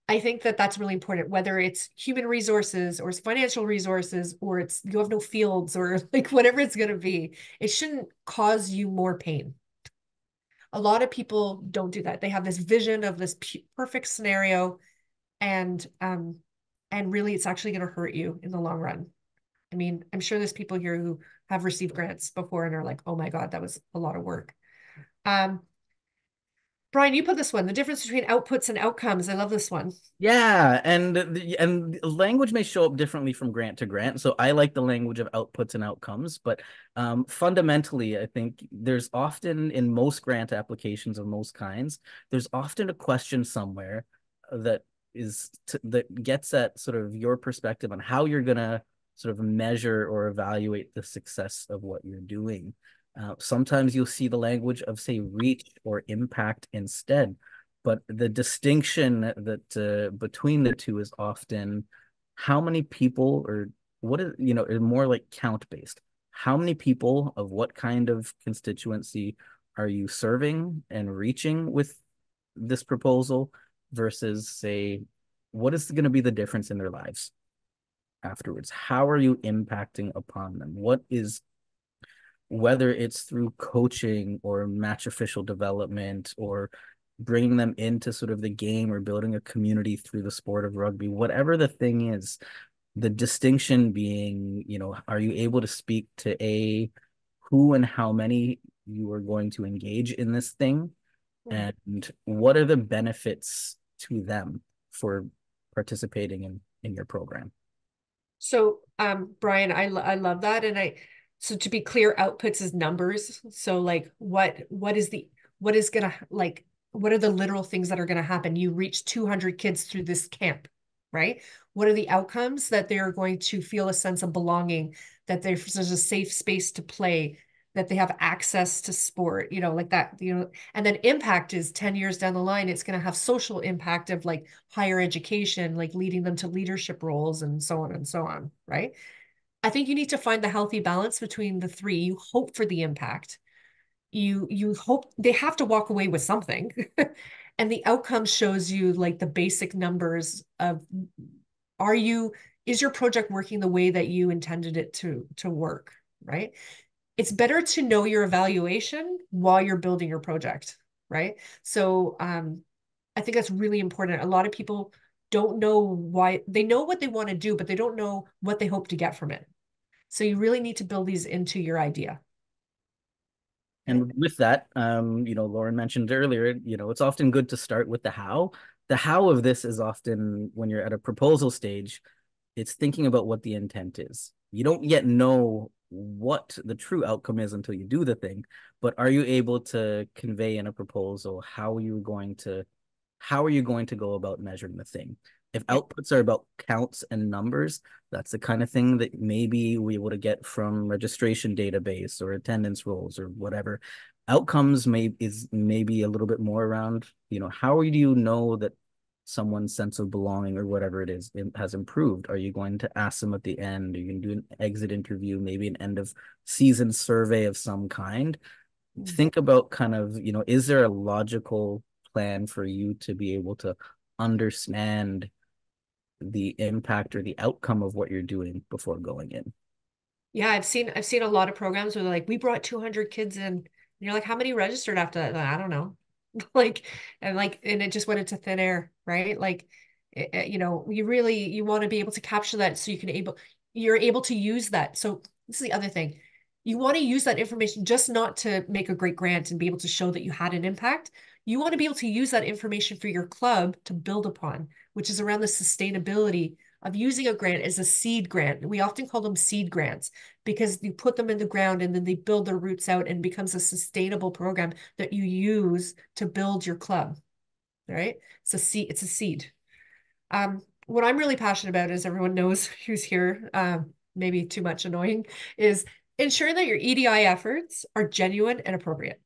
I think that that's really important, whether it's human resources or it's financial resources, or it's you have no fields, or like whatever it's going to be. It shouldn't cause you more pain. A lot of people don't do that. They have this vision of this perfect scenario, and really it's actually going to hurt you in the long run. I mean, I'm sure there's people here who have received grants before and are like, oh my God, that was a lot of work. Brian, you put this one, the difference between outputs and outcomes. I love this one. Yeah, and language may show up differently from grant to grant. So I like the language of outputs and outcomes, but fundamentally, I think there's often in most grant applications of most kinds, there's often a question somewhere that that gets at sort of your perspective on how you're gonna sort of measure or evaluate the success of what you're doing. Sometimes you'll see the language of, say, reach or impact instead. But the distinction that between the two is often how many people, or what is, more like count based. How many people of what kind of constituency are you serving and reaching with this proposal versus, say, what is going to be the difference in their lives afterwards? How are you impacting upon them? What is, whether it's through coaching or match official development or bringing them into sort of the game or building a community through the sport of rugby, whatever the thing is, the distinction being, are you able to speak to who and how many you are going to engage in this thing, and what are the benefits to them for participating in your program? So, Brian, I love that. And so to be clear, outputs is numbers. So like what is gonna, like, what are the literal things that are going to happen? You reach 200 kids through this camp, right? What are the outcomes? That they're going to feel a sense of belonging, that there's a safe space to play, that they have access to sport, like that, and then impact is 10 years down the line, it's going to have social impact of like higher education, like leading them to leadership roles and so on and so on, right? I think you need to find the healthy balance between the three. You hope for the impact. You hope they have to walk away with something. And the outcome shows you like the basic numbers of, is your project working the way that you intended it to work, right? It's better to know your evaluation while you're building your project, right? So I think that's really important. A lot of people don't know why. They know what they want to do, but they don't know what they hope to get from it. So you really need to build these into your idea. And with that, Lauren mentioned earlier, it's often good to start with the how. The how of this is often when you're at a proposal stage, it's thinking about what the intent is. You don't yet know what the true outcome is until you do the thing, but are you able to convey in a proposal how are you going to go about measuring the thing? If outputs are about counts and numbers, that's the kind of thing that maybe we would get from registration database or attendance rolls or whatever. Outcomes is maybe a little bit more around, how do you know that someone's sense of belonging or whatever it is has improved? Are you going to ask them at the end? Are you going to do an exit interview, maybe an end of season survey of some kind? Think about kind of, is there a logical plan for you to be able to understand the impact or the outcome of what you're doing before going in? Yeah, I've seen a lot of programs where they're like, we brought 200 kids in. And you're like, how many registered after that? I don't know. and it just went into thin air, right? Like, you want to be able to capture that so you're able to use that. So this is the other thing. You want to use that information just not to make a great grant and be able to show that you had an impact. You want to be able to use that information for your club to build upon, which is around the sustainability of using a grant as a seed grant. We often call them seed grants because you put them in the ground and then they build their roots out and becomes a sustainable program that you use to build your club, right? It's a seed. What I'm really passionate about, as everyone knows who's here, maybe too much annoying, is ensuring that your EDI efforts are genuine and appropriate.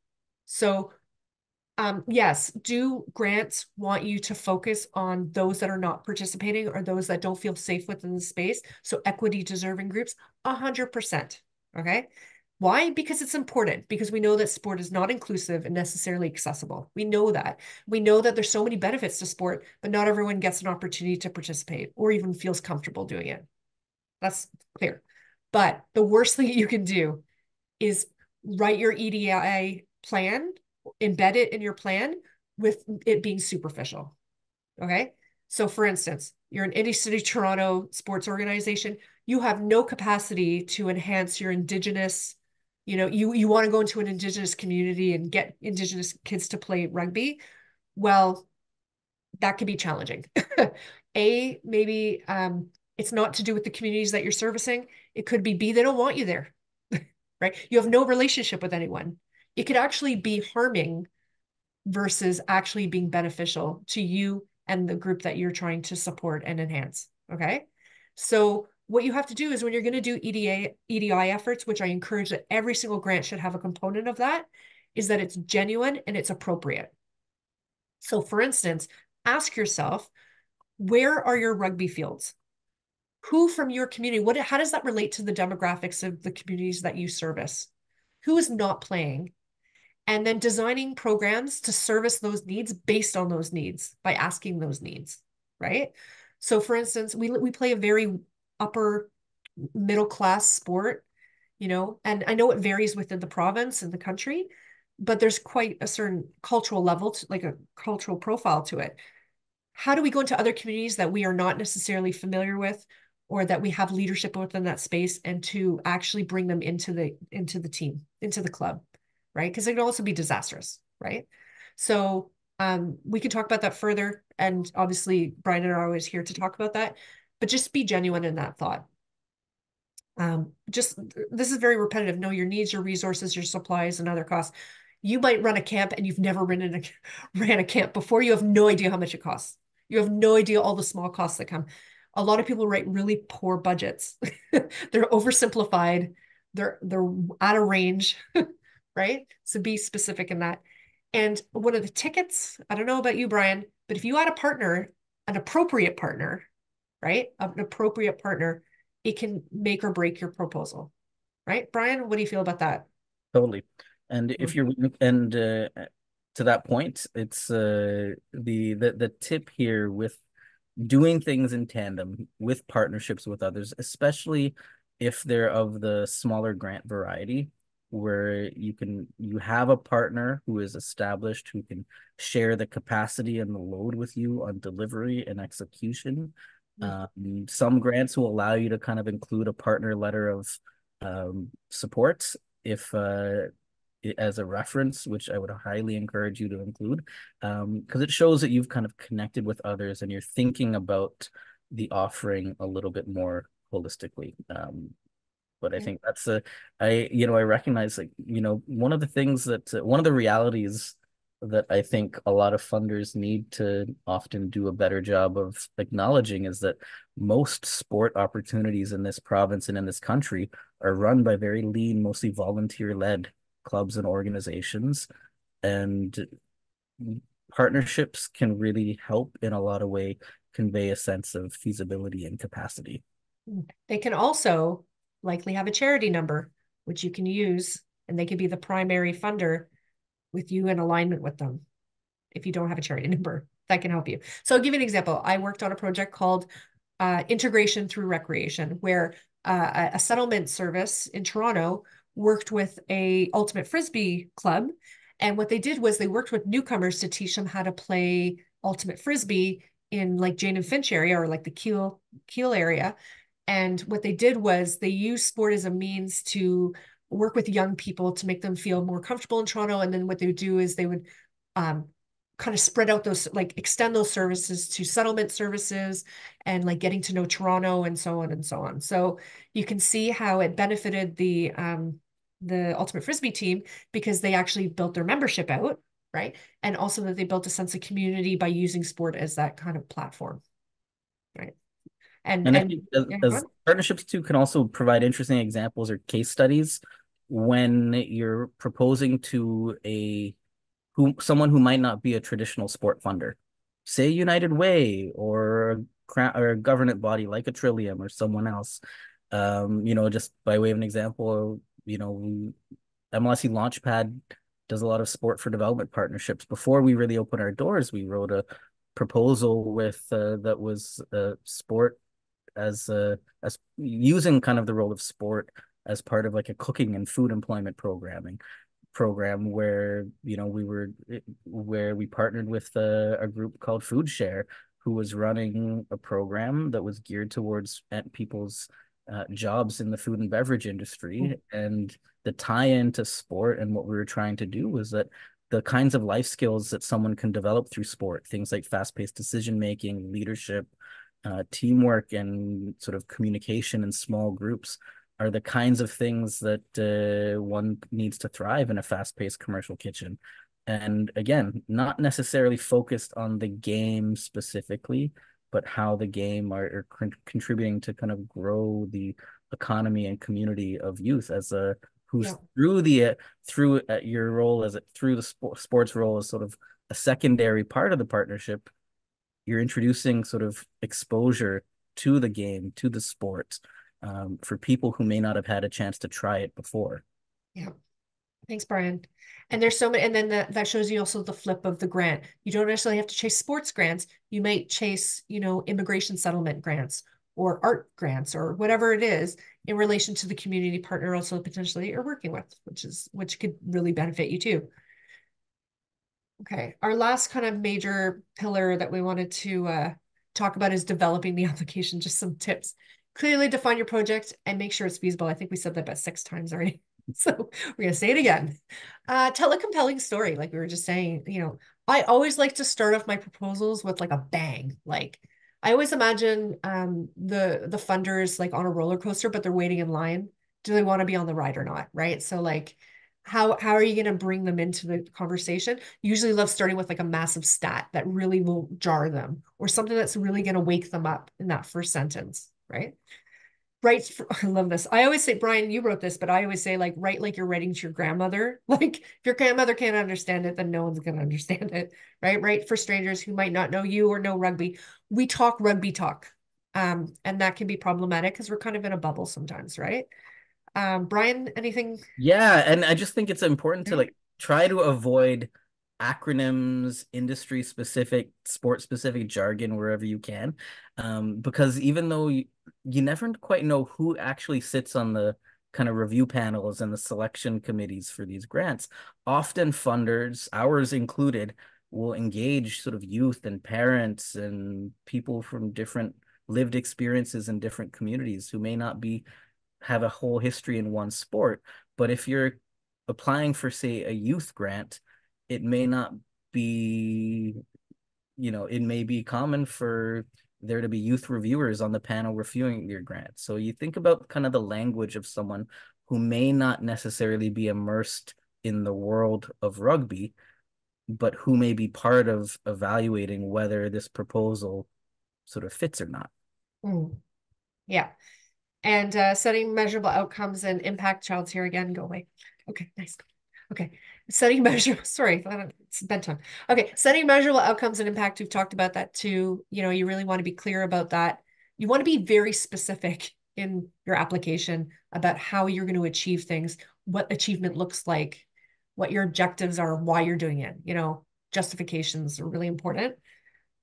So yes, do grants want you to focus on those that are not participating or those that don't feel safe within the space? So equity deserving groups, 100%. Okay. Why? Because it's important, because we know that sport is not inclusive and necessarily accessible. We know that. We know that there's so many benefits to sport, but not everyone gets an opportunity to participate or even feels comfortable doing it. That's clear. But the worst thing you can do is write your EDI plan, embed it in your plan with it being superficial. Okay. So for instance, you're an Indy City Toronto sports organization. You have no capacity to enhance your Indigenous, you want to go into an Indigenous community and get Indigenous kids to play rugby. Well, that can be challenging. Maybe it's not to do with the communities that you're servicing. It could be B, they don't want you there, right? You have no relationship with anyone. It could actually be harming versus actually being beneficial to you and the group that you're trying to support and enhance, okay? So what you have to do is when you're going to do EDI efforts, which I encourage that every single grant should have a component of that, is that it's genuine and it's appropriate. So for instance, ask yourself, where are your rugby fields? Who from your community, how does that relate to the demographics of the communities that you service? Who is not playing? And then designing programs to service those needs based on those needs by asking those needs, right? So for instance, we play a very upper middle class sport, and I know it varies within the province and the country, but there's quite a certain cultural level, like a cultural profile to it. How do we go into other communities that we are not necessarily familiar with or that we have leadership within that space and to actually bring them into the team, into the club, right? Because it can also be disastrous, right? So we can talk about that further. And obviously, Brian and I are always here to talk about that, but just be genuine in that thought. This is very repetitive. Know your needs, your resources, your supplies, and other costs. You might run a camp and you've never ran a camp before. You have no idea how much it costs. You have no idea all the small costs that come. A lot of people write really poor budgets. They're oversimplified. They're out of range, right? So be specific in that. And one of the tickets, I don't know about you, Brian, but if you add a partner, an appropriate partner, right? An appropriate partner, it can make or break your proposal, right? Brian, what do you feel about that? Totally. And if you're to that point, it's the tip here with doing things in tandem with partnerships with others, especially if they're of the smaller grant variety, where you have a partner who is established, who can share the capacity and the load with you on delivery and execution. Some grants will allow you to kind of include a partner letter of support if as a reference, which I would highly encourage you to include, because it shows that you've kind of connected with others and you're thinking about the offering a little bit more holistically. But I think that's I recognize, like, one of the things that one of the realities that I think a lot of funders need to often do a better job of acknowledging is that most sport opportunities in this province and in this country are run by very lean, mostly volunteer-led clubs and organizations. And partnerships can really help in a lot of ways convey a sense of feasibility and capacity. They can also likely have a charity number, which you can use, and they can be the primary funder with you in alignment with them. If you don't have a charity number, that can help you. So I'll give you an example. I worked on a project called Integration Through Recreation, where a settlement service in Toronto worked with a ultimate Frisbee club. And what they did was they worked with newcomers to teach them how to play ultimate Frisbee in like Jane and Finch area, or like the Keele area. And what they did was they used sport as a means to work with young people to make them feel more comfortable in Toronto. And then what they would do is they would kind of spread out those, like extend those services to settlement services and like getting to know Toronto and so on and so on. So you can see how it benefited the Ultimate Frisbee team, because they actually built their membership out, right? And also that they built a sense of community by using sport as that kind of platform, right? And I think as partnerships too can also provide interesting examples or case studies when you're proposing to someone who might not be a traditional sport funder, say United Way or a government body like a Trillium or someone else. Just by way of an example, MLSE Launchpad does a lot of sport for development partnerships. Before we really opened our doors, we wrote a proposal with that was sport as using kind of the role of sport as part of like a cooking and food employment program where we partnered with a group called Food Share, who was running a program that was geared towards people's jobs in the food and beverage industry. And the tie-in to sport and what we were trying to do was that the kinds of life skills that someone can develop through sport, things like fast-paced decision-making, leadership, teamwork, and sort of communication in small groups, are the kinds of things that one needs to thrive in a fast-paced commercial kitchen. And again, not necessarily focused on the game specifically, but how the game are contributing to kind of grow the economy and community of youth as a who's through your role as through the sports role as sort of a secondary part of the partnership. You're introducing sort of exposure to the game, to the sport, for people who may not have had a chance to try it before. Yeah. Thanks, Brian. And there's so many, and then that shows you also the flip of the grant. You don't necessarily have to chase sports grants. You might chase, immigration settlement grants or art grants or whatever it is in relation to the community partner also potentially you're working with, which could really benefit you too. Okay, our last kind of major pillar that we wanted to talk about is developing the application. Just some tips. Clearly define your project and make sure it's feasible. I think we said that about 6 times already. So we're going to say it again. Tell a compelling story. Like we were just saying, I always like to start off my proposals with like a bang. Like I always imagine the funders like on a roller coaster, but they're waiting in line. Do they want to be on the ride or not? Right. So like, how are you going to bring them into the conversation? Usually love starting with like a massive stat that really will jar them or something that's really going to wake them up in that first sentence. Right. I love this. I always say, Brian, you wrote this, but I always say like, write like you're writing to your grandmother. Like if your grandmother can't understand it, then no one's going to understand it, right? Write for strangers who might not know you or know rugby. We talk rugby talk. And that can be problematic because we're kind of in a bubble sometimes, right? Brian, anything? Yeah, and I just think it's important to like try to avoid acronyms, industry specific, sport specific jargon wherever you can. Because even though you never quite know who actually sits on the kind of review panels and the selection committees for these grants, often funders, ours included, will engage sort of youth and parents and people from different lived experiences in different communities who may not have a whole history in one sport. But if you're applying for, say, a youth grant, it may not be, it may be common for there to be youth reviewers on the panel reviewing your grant. So you think about kind of the language of someone who may not necessarily be immersed in the world of rugby, but who may be part of evaluating whether this proposal sort of fits or not. Yeah. And setting measurable outcomes and impact. Child's here again. Go away. Okay, nice. Okay, sorry, it's bedtime. Okay, setting measurable outcomes and impact. We've talked about that too. You really want to be clear about that. You want to be very specific in your application about how you're going to achieve things, what achievement looks like, what your objectives are, why you're doing it. Justifications are really important.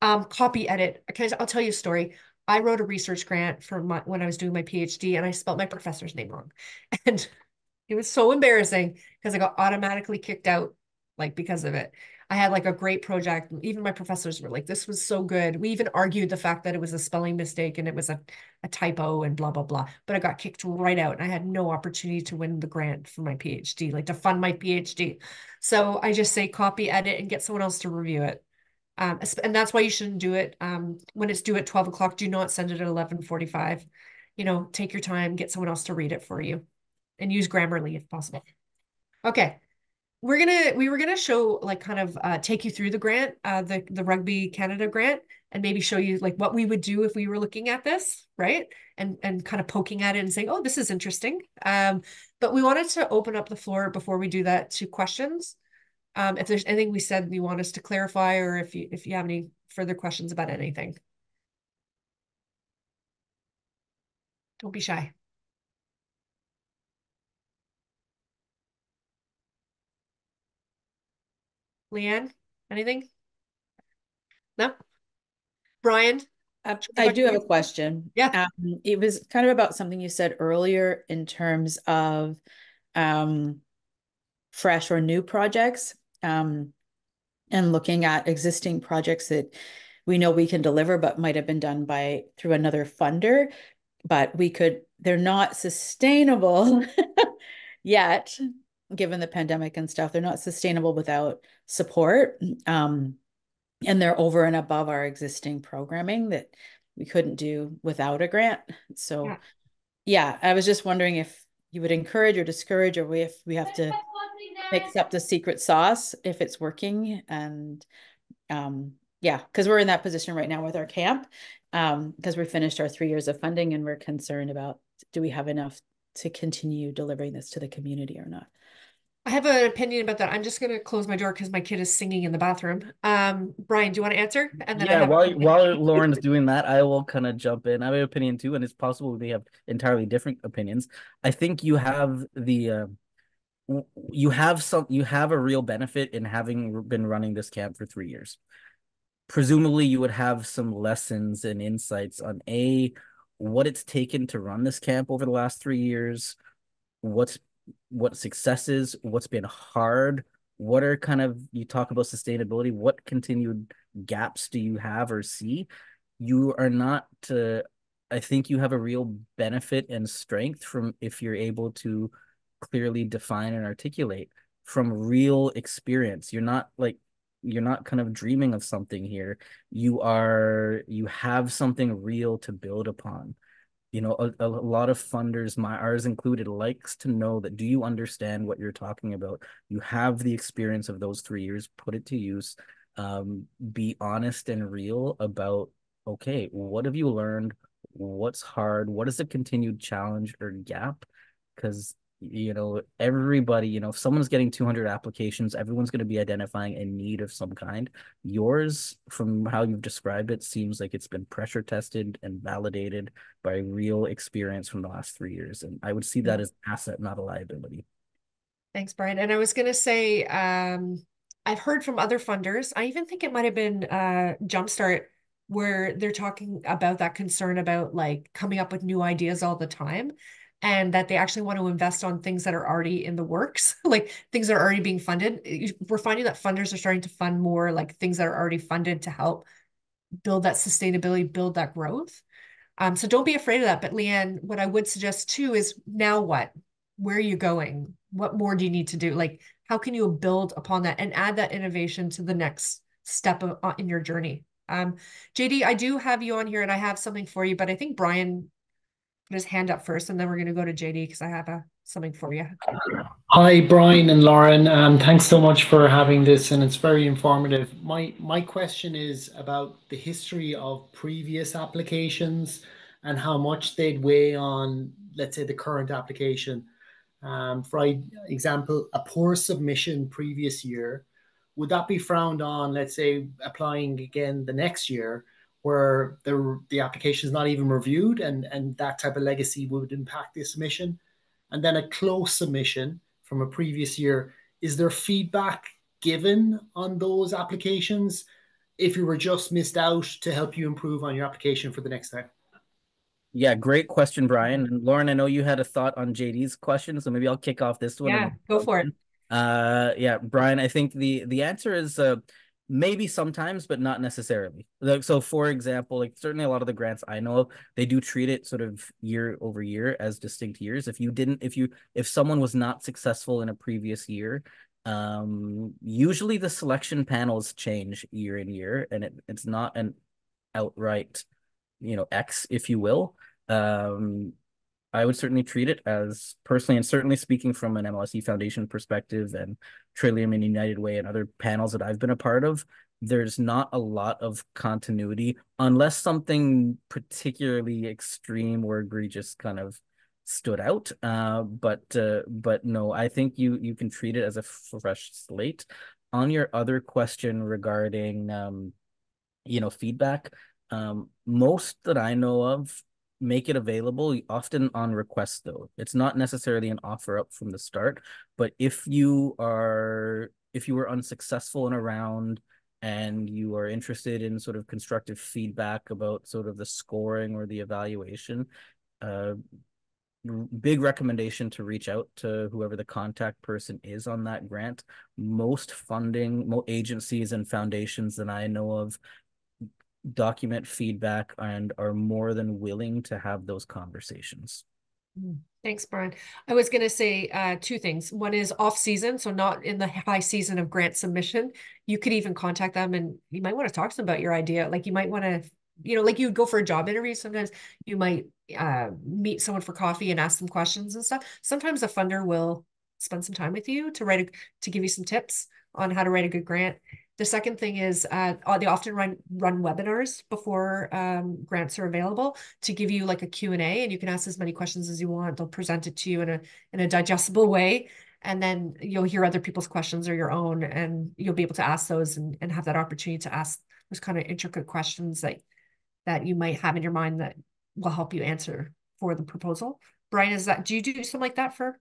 Copy edit. I'll tell you a story. I wrote a research grant for when I was doing my PhD and I spelled my professor's name wrong. And it was so embarrassing because I got automatically kicked out because of it. I had like a great project. Even my professors were like, this was so good. We even argued the fact that it was a spelling mistake and it was a typo and blah, blah, blah. But I got kicked right out and I had no opportunity to win the grant for my PhD, like to fund my PhD. So I just say copy, edit, and get someone else to review it. And that's why you shouldn't do it when it's due at 12 o'clock. Do not send it at 11:45. Take your time, get someone else to read it for you, and use Grammarly if possible. Okay, we were gonna show like kind of take you through the grant, the Rugby Canada grant, and maybe show you like what we would do if we were looking at this, right? And kind of poking at it and saying, oh, this is interesting. But we wanted to open up the floor before we do that to questions. If there's anything we said you want us to clarify, or if you have any further questions about anything. Don't be shy. Leanne, anything? No? Brian? I do have a question. Yeah. It was kind of about something you said earlier in terms of fresh or new projects, and looking at existing projects that we know we can deliver, but might have been done through another funder, but they're not sustainable yet, given the pandemic and stuff. They're not sustainable without support. And they're over and above our existing programming that we couldn't do without a grant. So yeah, I was just wondering if you would encourage or discourage, or if we have to mix up the secret sauce if it's working. And yeah, because we're in that position right now with our camp, because we finished our 3 years of funding and we're concerned about, do we have enough to continue delivering this to the community or not? I have an opinion about that. I'm just going to close my door because my kid is singing in the bathroom. Brian, do you want to answer? And then yeah, while Lauren's doing that, I will kind of jump in. I have an opinion too, and it's possible we have entirely different opinions. I think you have you have a real benefit in having been running this camp for 3 years. Presumably, you would have some lessons and insights on what it's taken to run this camp over the last 3 years, what successes, what's been hard, what are you talk about sustainability, what continued gaps do you have or see? You are not, I think you have a real benefit and strength from if you're able to clearly define and articulate from real experience. You're not kind of dreaming of something here. You have something real to build upon. A lot of funders, ours included, likes to know that, do you understand what you're talking about? You have the experience of those 3 years, put it to use. Be honest and real about, okay, what have you learned? What's hard? What is the continued challenge or gap? Because everybody, if someone's getting 200 applications, everyone's going to be identifying a need of some kind. Yours, from how you've described it, seems like it's been pressure tested and validated by real experience from the last 3 years. And I would see that as an asset, not a liability. Thanks, Brian. And I was going to say, I've heard from other funders, I even think it might have been Jumpstart, where they're talking about that concern about coming up with new ideas all the time, and that they actually want to invest on things that are already in the works, like things that are already being funded. We're finding that funders are starting to fund more things that are already funded to help build that sustainability, build that growth. So don't be afraid of that. But Leanne, what I would suggest too is, now what? Where are you going? What more do you need to do? How can you build upon that and add that innovation to the next step in your journey? JD, I do have you on here and I have something for you, but I think Brian put his hand up first, and then we're going to go to JD because I have something for you. Hi, Brian and Lauren. Thanks so much for having this, and it's very informative. My question is about the history of previous applications and how much they'd weigh on, let's say, the current application. For example, a poor submission previous year, would that be frowned on, let's say, applying again the next year, where the application is not even reviewed, and that type of legacy would impact the submission? And then a close submission from a previous year, is there feedback given on those applications if you were just missed out, to help you improve on your application for the next time? Yeah, great question, Brian. And Lauren, I know you had a thought on JD's question, so maybe I'll kick off this one. Yeah, go for it. Yeah, Brian, I think the answer is maybe sometimes, but not necessarily. So for example, certainly a lot of the grants I know of, they do treat it sort of year over year as distinct years. If someone was not successful in a previous year, usually the selection panels change year in year, and it's not an outright, X, if you will. I would certainly treat it as, personally, and certainly speaking from an MLSE Foundation perspective and Trillium and United Way and other panels that I've been a part of, there's not a lot of continuity unless something particularly extreme or egregious kind of stood out. But no, I think you can treat it as a fresh slate. On your other question regarding feedback, most that I know of make it available, often on request, though. It's not necessarily an offer up from the start, but if if you were unsuccessful in a round and you are interested in sort of constructive feedback about sort of the scoring or the evaluation, big recommendation to reach out to whoever the contact person is on that grant. Most agencies and foundations that I know of document feedback and are more than willing to have those conversations. Thanks, Brian. I was going to say two things. One is off season, so not in the high season of grant submission. You could even contact them and you might want to talk to them about your idea. Like you might want to, like you would go for a job interview. Sometimes you might meet someone for coffee and ask them questions and stuff. Sometimes a funder will spend some time with you to give you some tips on how to write a good grant. The second thing is they often run webinars before grants are available to give you like a Q&A, and you can ask as many questions as you want. They'll present it to you in a digestible way, and then you'll hear other people's questions or your own, and you'll be able to ask those and have that opportunity to ask those kind of intricate questions that you might have in your mind that will help you answer for the proposal. Brian, do you do something like that for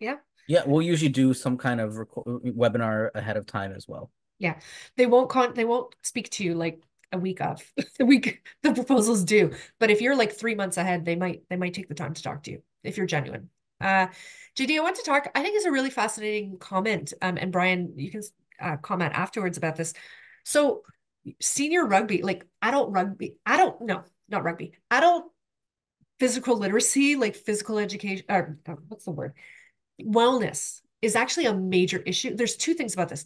yeah? Yeah, we'll usually do some kind of webinar ahead of time as well. Yeah, they won't speak to you like a week of the proposals due. But if you're like 3 months ahead, they might take the time to talk to you if you're genuine. JD, I want to talk. I think it's a really fascinating comment. And Brian, you can comment afterwards about this. So, senior rugby, like adult physical literacy, like physical education, or what's the word? Wellness is actually a major issue. There's two things about this,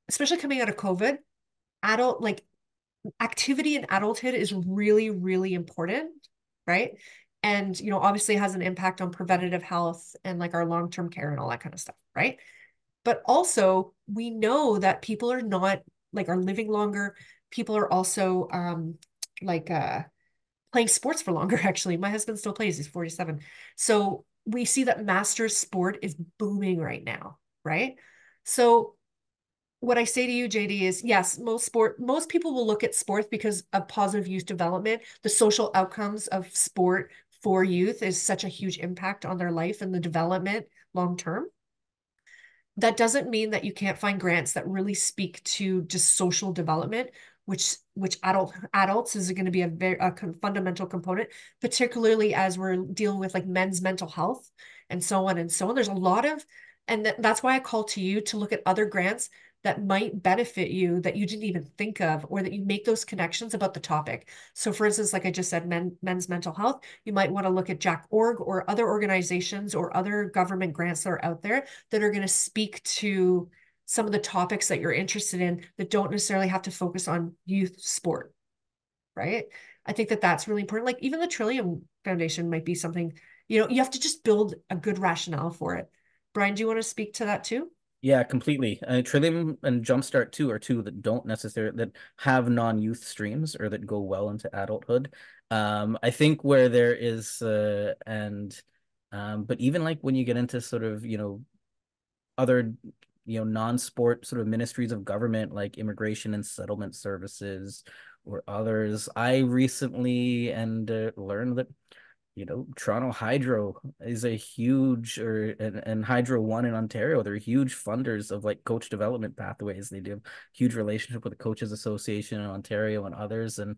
especially coming out of COVID. Activity in adulthood is really, really important, right? And, obviously has an impact on preventative health and like our long-term care and all that kind of stuff, right? But also we know that people are living longer. People are also playing sports for longer, actually. My husband still plays, he's 47. So we see that masters sport is booming right now, right? So what I say to you, JD, is yes, most people will look at sports because of positive youth development. The social outcomes of sport for youth is such a huge impact on their life and the development long term. That doesn't mean that you can't find grants that really speak to just social development, which adults is going to be a fundamental component, particularly as we're dealing with like men's mental health and so on and so on. There's a lot of, and that's why I call to you to look at other grants that might benefit you that you didn't even think of, or that you make those connections about the topic. So for instance, like I just said, men's mental health, you might want to look at JAC.org or other organizations or other government grants that are out there that are going to speak to some of the topics that you're interested in that don't necessarily have to focus on youth sport, right? I think that that's really important. Like even the Trillium Foundation might be something, you have to just build a good rationale for it. Brian, do you want to speak to that too? Yeah, completely. Trillium and Jumpstart too are two that don't necessarily that have non-youth streams or that go well into adulthood. I think where there is but even like when you get into sort of other non-sport sort of ministries of government like immigration and settlement services or others, I recently learned that Toronto Hydro is a huge, and Hydro One in Ontario, they're huge funders of like coach development pathways. They do a huge relationship with the Coaches Association in Ontario and others. And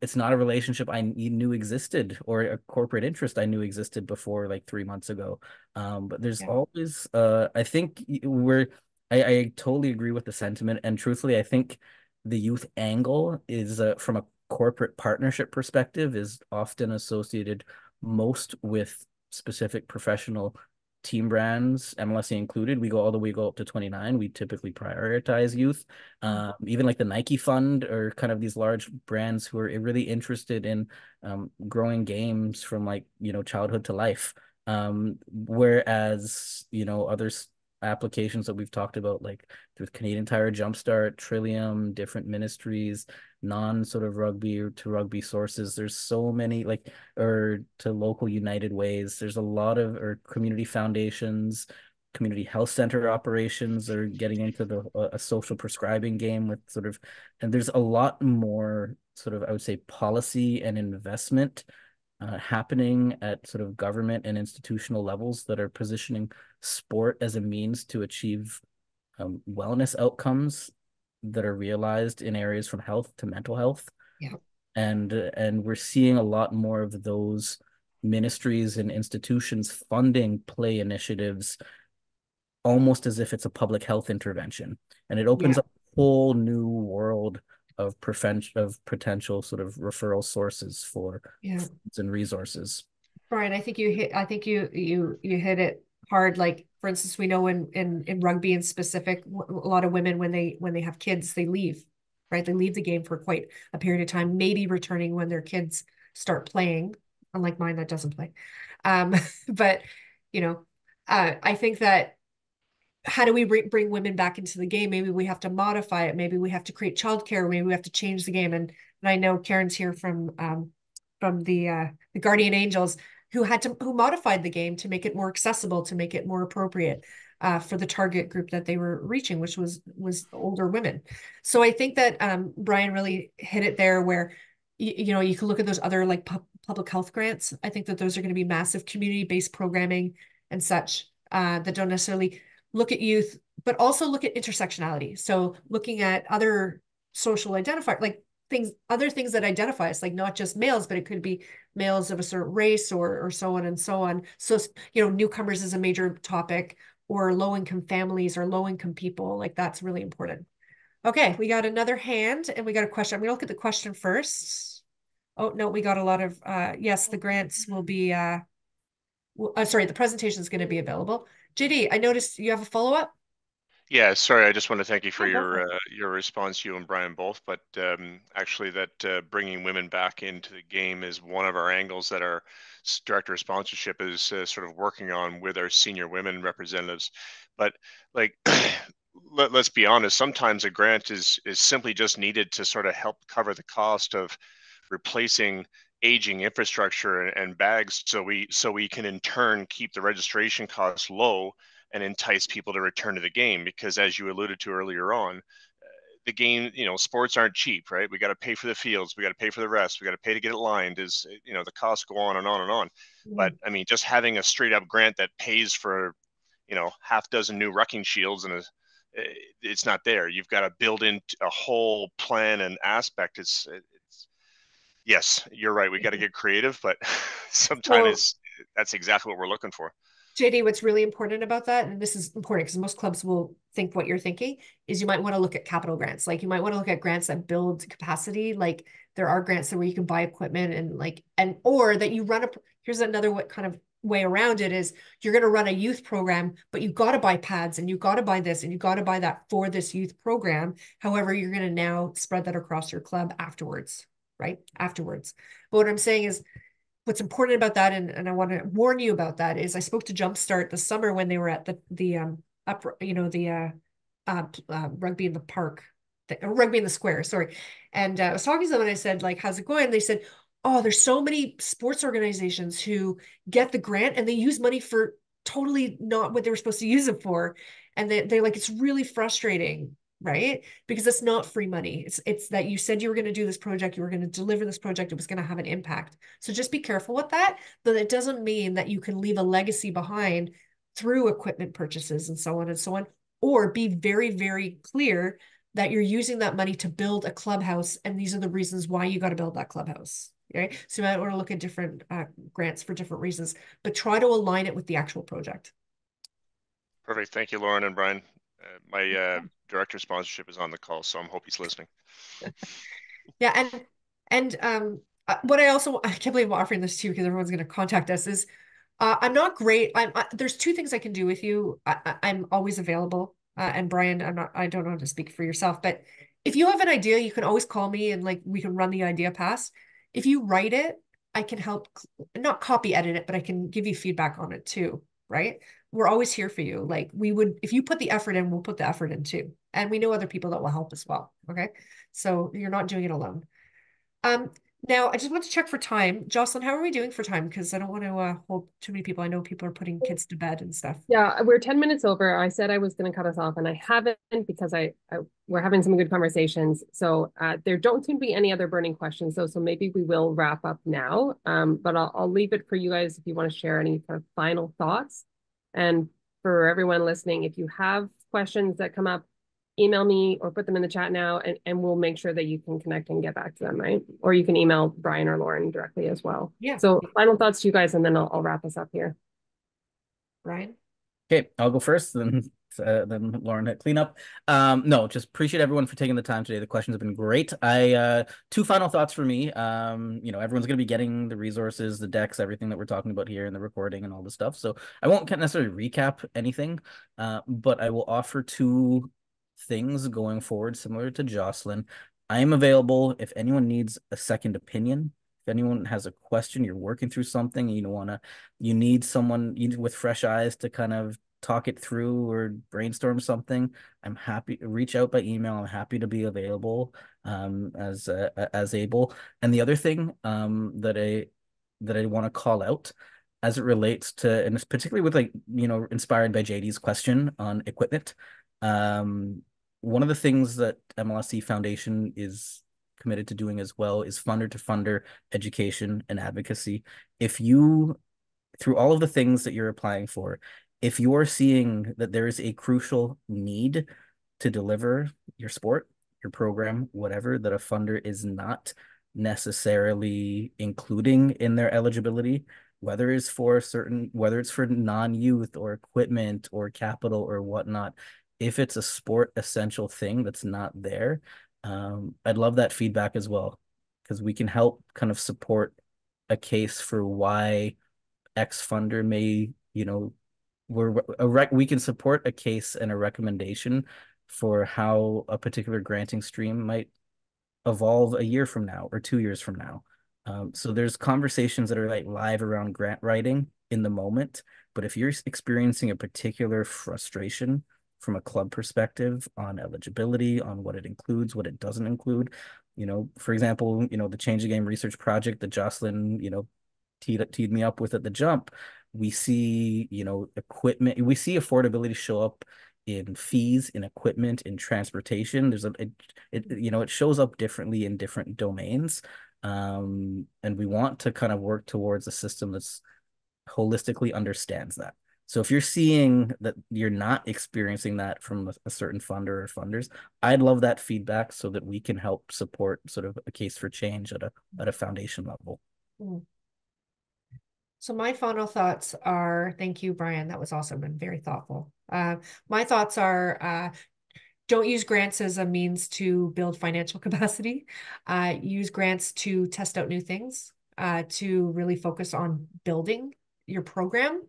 it's not a relationship I knew existed, or a corporate interest I knew existed before like 3 months ago. But there's always, I think I totally agree with the sentiment. And truthfully, I think the youth angle is from a corporate partnership perspective is often associated most with specific professional team brands, MLSE included. We go up to 29. We typically prioritize youth. Even like the Nike Fund or kind of these large brands who are really interested in growing games from like, childhood to life. Whereas, others applications that we've talked about, like with Canadian Tire, Jumpstart, Trillium, different ministries, non sort of rugby to rugby sources. There's so many or to local United Ways. There's a lot of, or community foundations, community health center operations are getting into a social prescribing game with and there's a lot more sort of, I would say, policy and investment happening at sort of government and institutional levels that are positioning sport as a means to achieve wellness outcomes that are realized in areas from health to mental health. Yeah. And we're seeing a lot more of those ministries and institutions funding play initiatives almost as if it's a public health intervention. And it opens up a whole new world of potential sort of referral sources for funds and resources. Brian, I think you hit it hard. Like, for instance, we know in rugby in specific, a lot of women, when they have kids, they leave, right? They leave the game for quite a period of time, maybe returning when their kids start playing, unlike mine that doesn't play. But, I think that how do we bring women back into the game? Maybe we have to modify it. Maybe we have to create childcare. Maybe we have to change the game. And I know Karen's here from the Guardian Angels, who modified the game to make it more accessible, to make it more appropriate for the target group that they were reaching, which was older women. So I think that Brian really hit it there, where you can look at those other like public health grants. I think that those are going to be massive community-based programming and such that don't necessarily look at youth, but also look at intersectionality. So looking at other social identifiers, like other things that identify us, like not just males, but it could be males of a certain race or so on and so on. So, newcomers is a major topic, or low-income families or low-income people. Like, that's really important. Okay, we got another hand and we got a question. I'm going to look at the question first. Oh, no, we got a lot of, yes, the grants will be, sorry, the presentation is going to be available. JD, I noticed you have a follow-up. Yeah, sorry, I just want to thank you for your response, you and Brian both. But actually, that bringing women back into the game is one of our angles that our director of sponsorship is sort of working on with our senior women representatives. But like, let's be honest, sometimes a grant is simply just needed to sort of help cover the cost of replacing aging infrastructure and bags, so we can in turn keep the registration costs low and entice people to return to the game. Because as you alluded to earlier on, the game, sports aren't cheap, right? We got to pay for the fields, we got to pay for the rest, we got to pay to get it lined, the costs go on and on and on. But I mean, just having a straight up grant that pays for half dozen new rucking shields and it's not there. You've got to build in a whole plan and aspect. It's yes, you're right, we got to get creative, but sometimes that's exactly what we're looking for. JD, what's really important about that, and this is important because most clubs will think what you're thinking, is you might want to look at capital grants. Like, you might want to look at grants that build capacity. Like, there are grants where you can buy equipment or that you run here's another kind of way around it, is you're going to run a youth program, but you got to buy pads and you got to buy this and you got to buy that for this youth program. However, you're going to now spread that across your club afterwards, right? Afterwards. But what I'm saying is, what's important about that, and I want to warn you about that, is I spoke to Jumpstart this summer when they were at the rugby in the park, rugby in the square, sorry. And I was talking to them and I said, like, how's it going? And they said, oh, there's so many sports organizations who get the grant and they use money for totally not what they were supposed to use it for. And they're like, it's really frustrating, right? Because it's not free money. It's that you said you were going to do this project, you were going to deliver this project, it was going to have an impact. So just be careful with that. But it doesn't mean that you can leave a legacy behind through equipment purchases and so on and so on, or be very, very clear that you're using that money to build a clubhouse, and these are the reasons why you got to build that clubhouse. Right? So you might want to look at different grants for different reasons, but try to align it with the actual project. Perfect. Thank you, Lauren and Brian. My director of sponsorship is on the call, so I hope he's listening. Yeah, and what I can't believe I'm offering this to you because everyone's going to contact us, is I'm not great. There's two things I can do with you. I'm always available. And Brian, I don't know how to speak for yourself, but if you have an idea, you can always call me and we can run the idea past. If you write it, I can help, not copy edit it, but I can give you feedback on it too, right? We're always here for you. Like, if you put the effort in, we'll put the effort in too. And we know other people that will help as well. Okay. So you're not doing it alone. Now I just want to check for time. Jocelyn, how are we doing for time? Because I don't want to hold too many people. I know people are putting kids to bed and stuff. Yeah, we're 10 minutes over. I said I was going to cut us off and I haven't, because we're having some good conversations. So there don't seem to be any other burning questions though. So maybe we will wrap up now. But I'll leave it for you guys if you want to share any kind of final thoughts. And for everyone listening, if you have questions that come up, email me or put them in the chat now, and we'll make sure that you can connect and get back to them, right? Or you can email Brian or Lauren directly as well. Yeah. So final thoughts to you guys, and then I'll wrap us up here. Brian? Okay, I'll go first, then Lauren hit cleanup. No, just appreciate everyone for taking the time today. The questions have been great. Two final thoughts for me. Everyone's gonna be getting the resources, the decks, everything that we're talking about here in the recording and all the stuff. So I won't necessarily recap anything, but I will offer two things going forward, similar to Jocelyn. I am available if anyone needs a second opinion. If anyone has a question, you're working through something, you need someone with fresh eyes to kind of talk it through or brainstorm something, I'm happy to reach out by email. I'm happy to be available as able. And the other thing that I want to call out as it relates to, and it's particularly with inspired by JD's question on equipment. One of the things that MLSE Foundation is committed to doing as well is funder to funder education and advocacy. If you, through all of the things that you're applying for, if you're seeing that there is a crucial need to deliver your sport, your program, whatever, that a funder is not necessarily including in their eligibility, whether it's for non-youth or equipment or capital or whatnot, if it's a sport essential thing that's not there, I'd love that feedback as well, because we can help kind of support a case for why X funder may, we can support a case and a recommendation for how a particular granting stream might evolve a year from now or 2 years from now. So there's conversations that are live around grant writing in the moment, but if you're experiencing a particular frustration from a club perspective on eligibility, on what it includes, what it doesn't include, for example, the Change the Game research project that Jocelyn, teed me up with at the jump, we see, equipment, we see affordability show up in fees, in equipment, in transportation. It shows up differently in different domains. And we want to kind of work towards a system that's holistically understands that. So if you're seeing that you're not experiencing that from a certain funder or funders, I'd love that feedback so that we can help support sort of a case for change at a foundation level. So my final thoughts are, thank you, Brian. That was awesome and very thoughtful. My thoughts are, don't use grants as a means to build financial capacity. Use grants to test out new things, to really focus on building your program.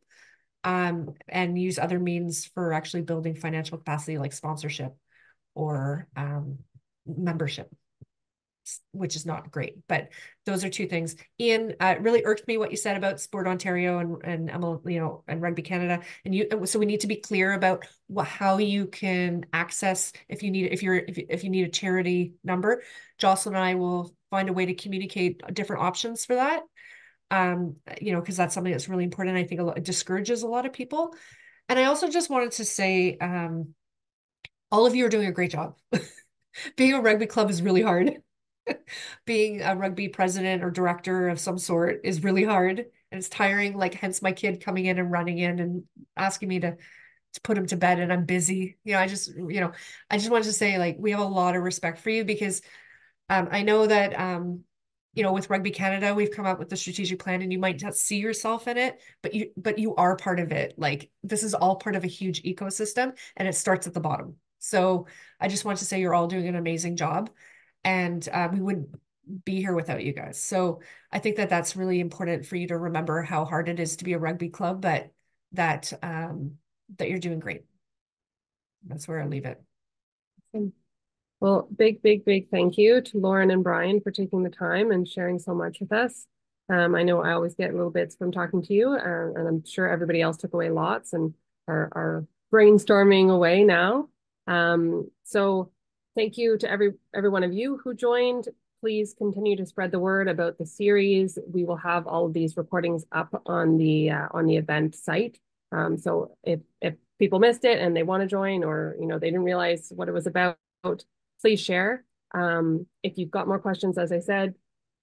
And use other means for actually building financial capacity like sponsorship or membership, which is not great. But those are two things. Ian, it really irked me what you said about Sport Ontario and and Rugby Canada. So we need to be clear about how you can access if you need a charity number. Jocelyn and I will find a way to communicate different options for that. Because that's something that's really important. I think it discourages a lot of people. And I also just wanted to say, all of you are doing a great job. Being a rugby club is really hard. Being a rugby president or director of some sort is really hard. And it's tiring, hence my kid coming in and running in and asking me to put him to bed and I'm busy. I just wanted to say, we have a lot of respect for you because I know that, with Rugby Canada, we've come up with the strategic plan and you might not see yourself in it, but you are part of it. This is all part of a huge ecosystem and it starts at the bottom. So I just want to say you're all doing an amazing job and we wouldn't be here without you guys. So I think that that's really important for you to remember how hard it is to be a rugby club, but that you're doing great. That's where I leave it. Well, big thank you to Lauren and Brian for taking the time and sharing so much with us. I know I always get little bits from talking to you, and I'm sure everybody else took away lots and are brainstorming away now. So thank you to every one of you who joined. Please continue to spread the word about the series. We will have all of these recordings up on the event site. So if people missed it and they want to join, or they didn't realize what it was about, please share. If you've got more questions, as I said,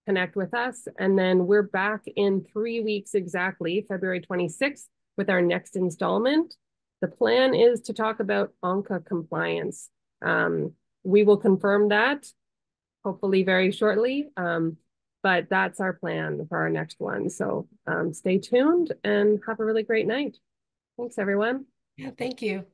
connect with us. And then we're back in 3 weeks exactly, February 26th, with our next installment. The plan is to talk about ONCA compliance. We will confirm that hopefully very shortly. But that's our plan for our next one. So stay tuned and have a really great night. Thanks, everyone. Yeah, thank you.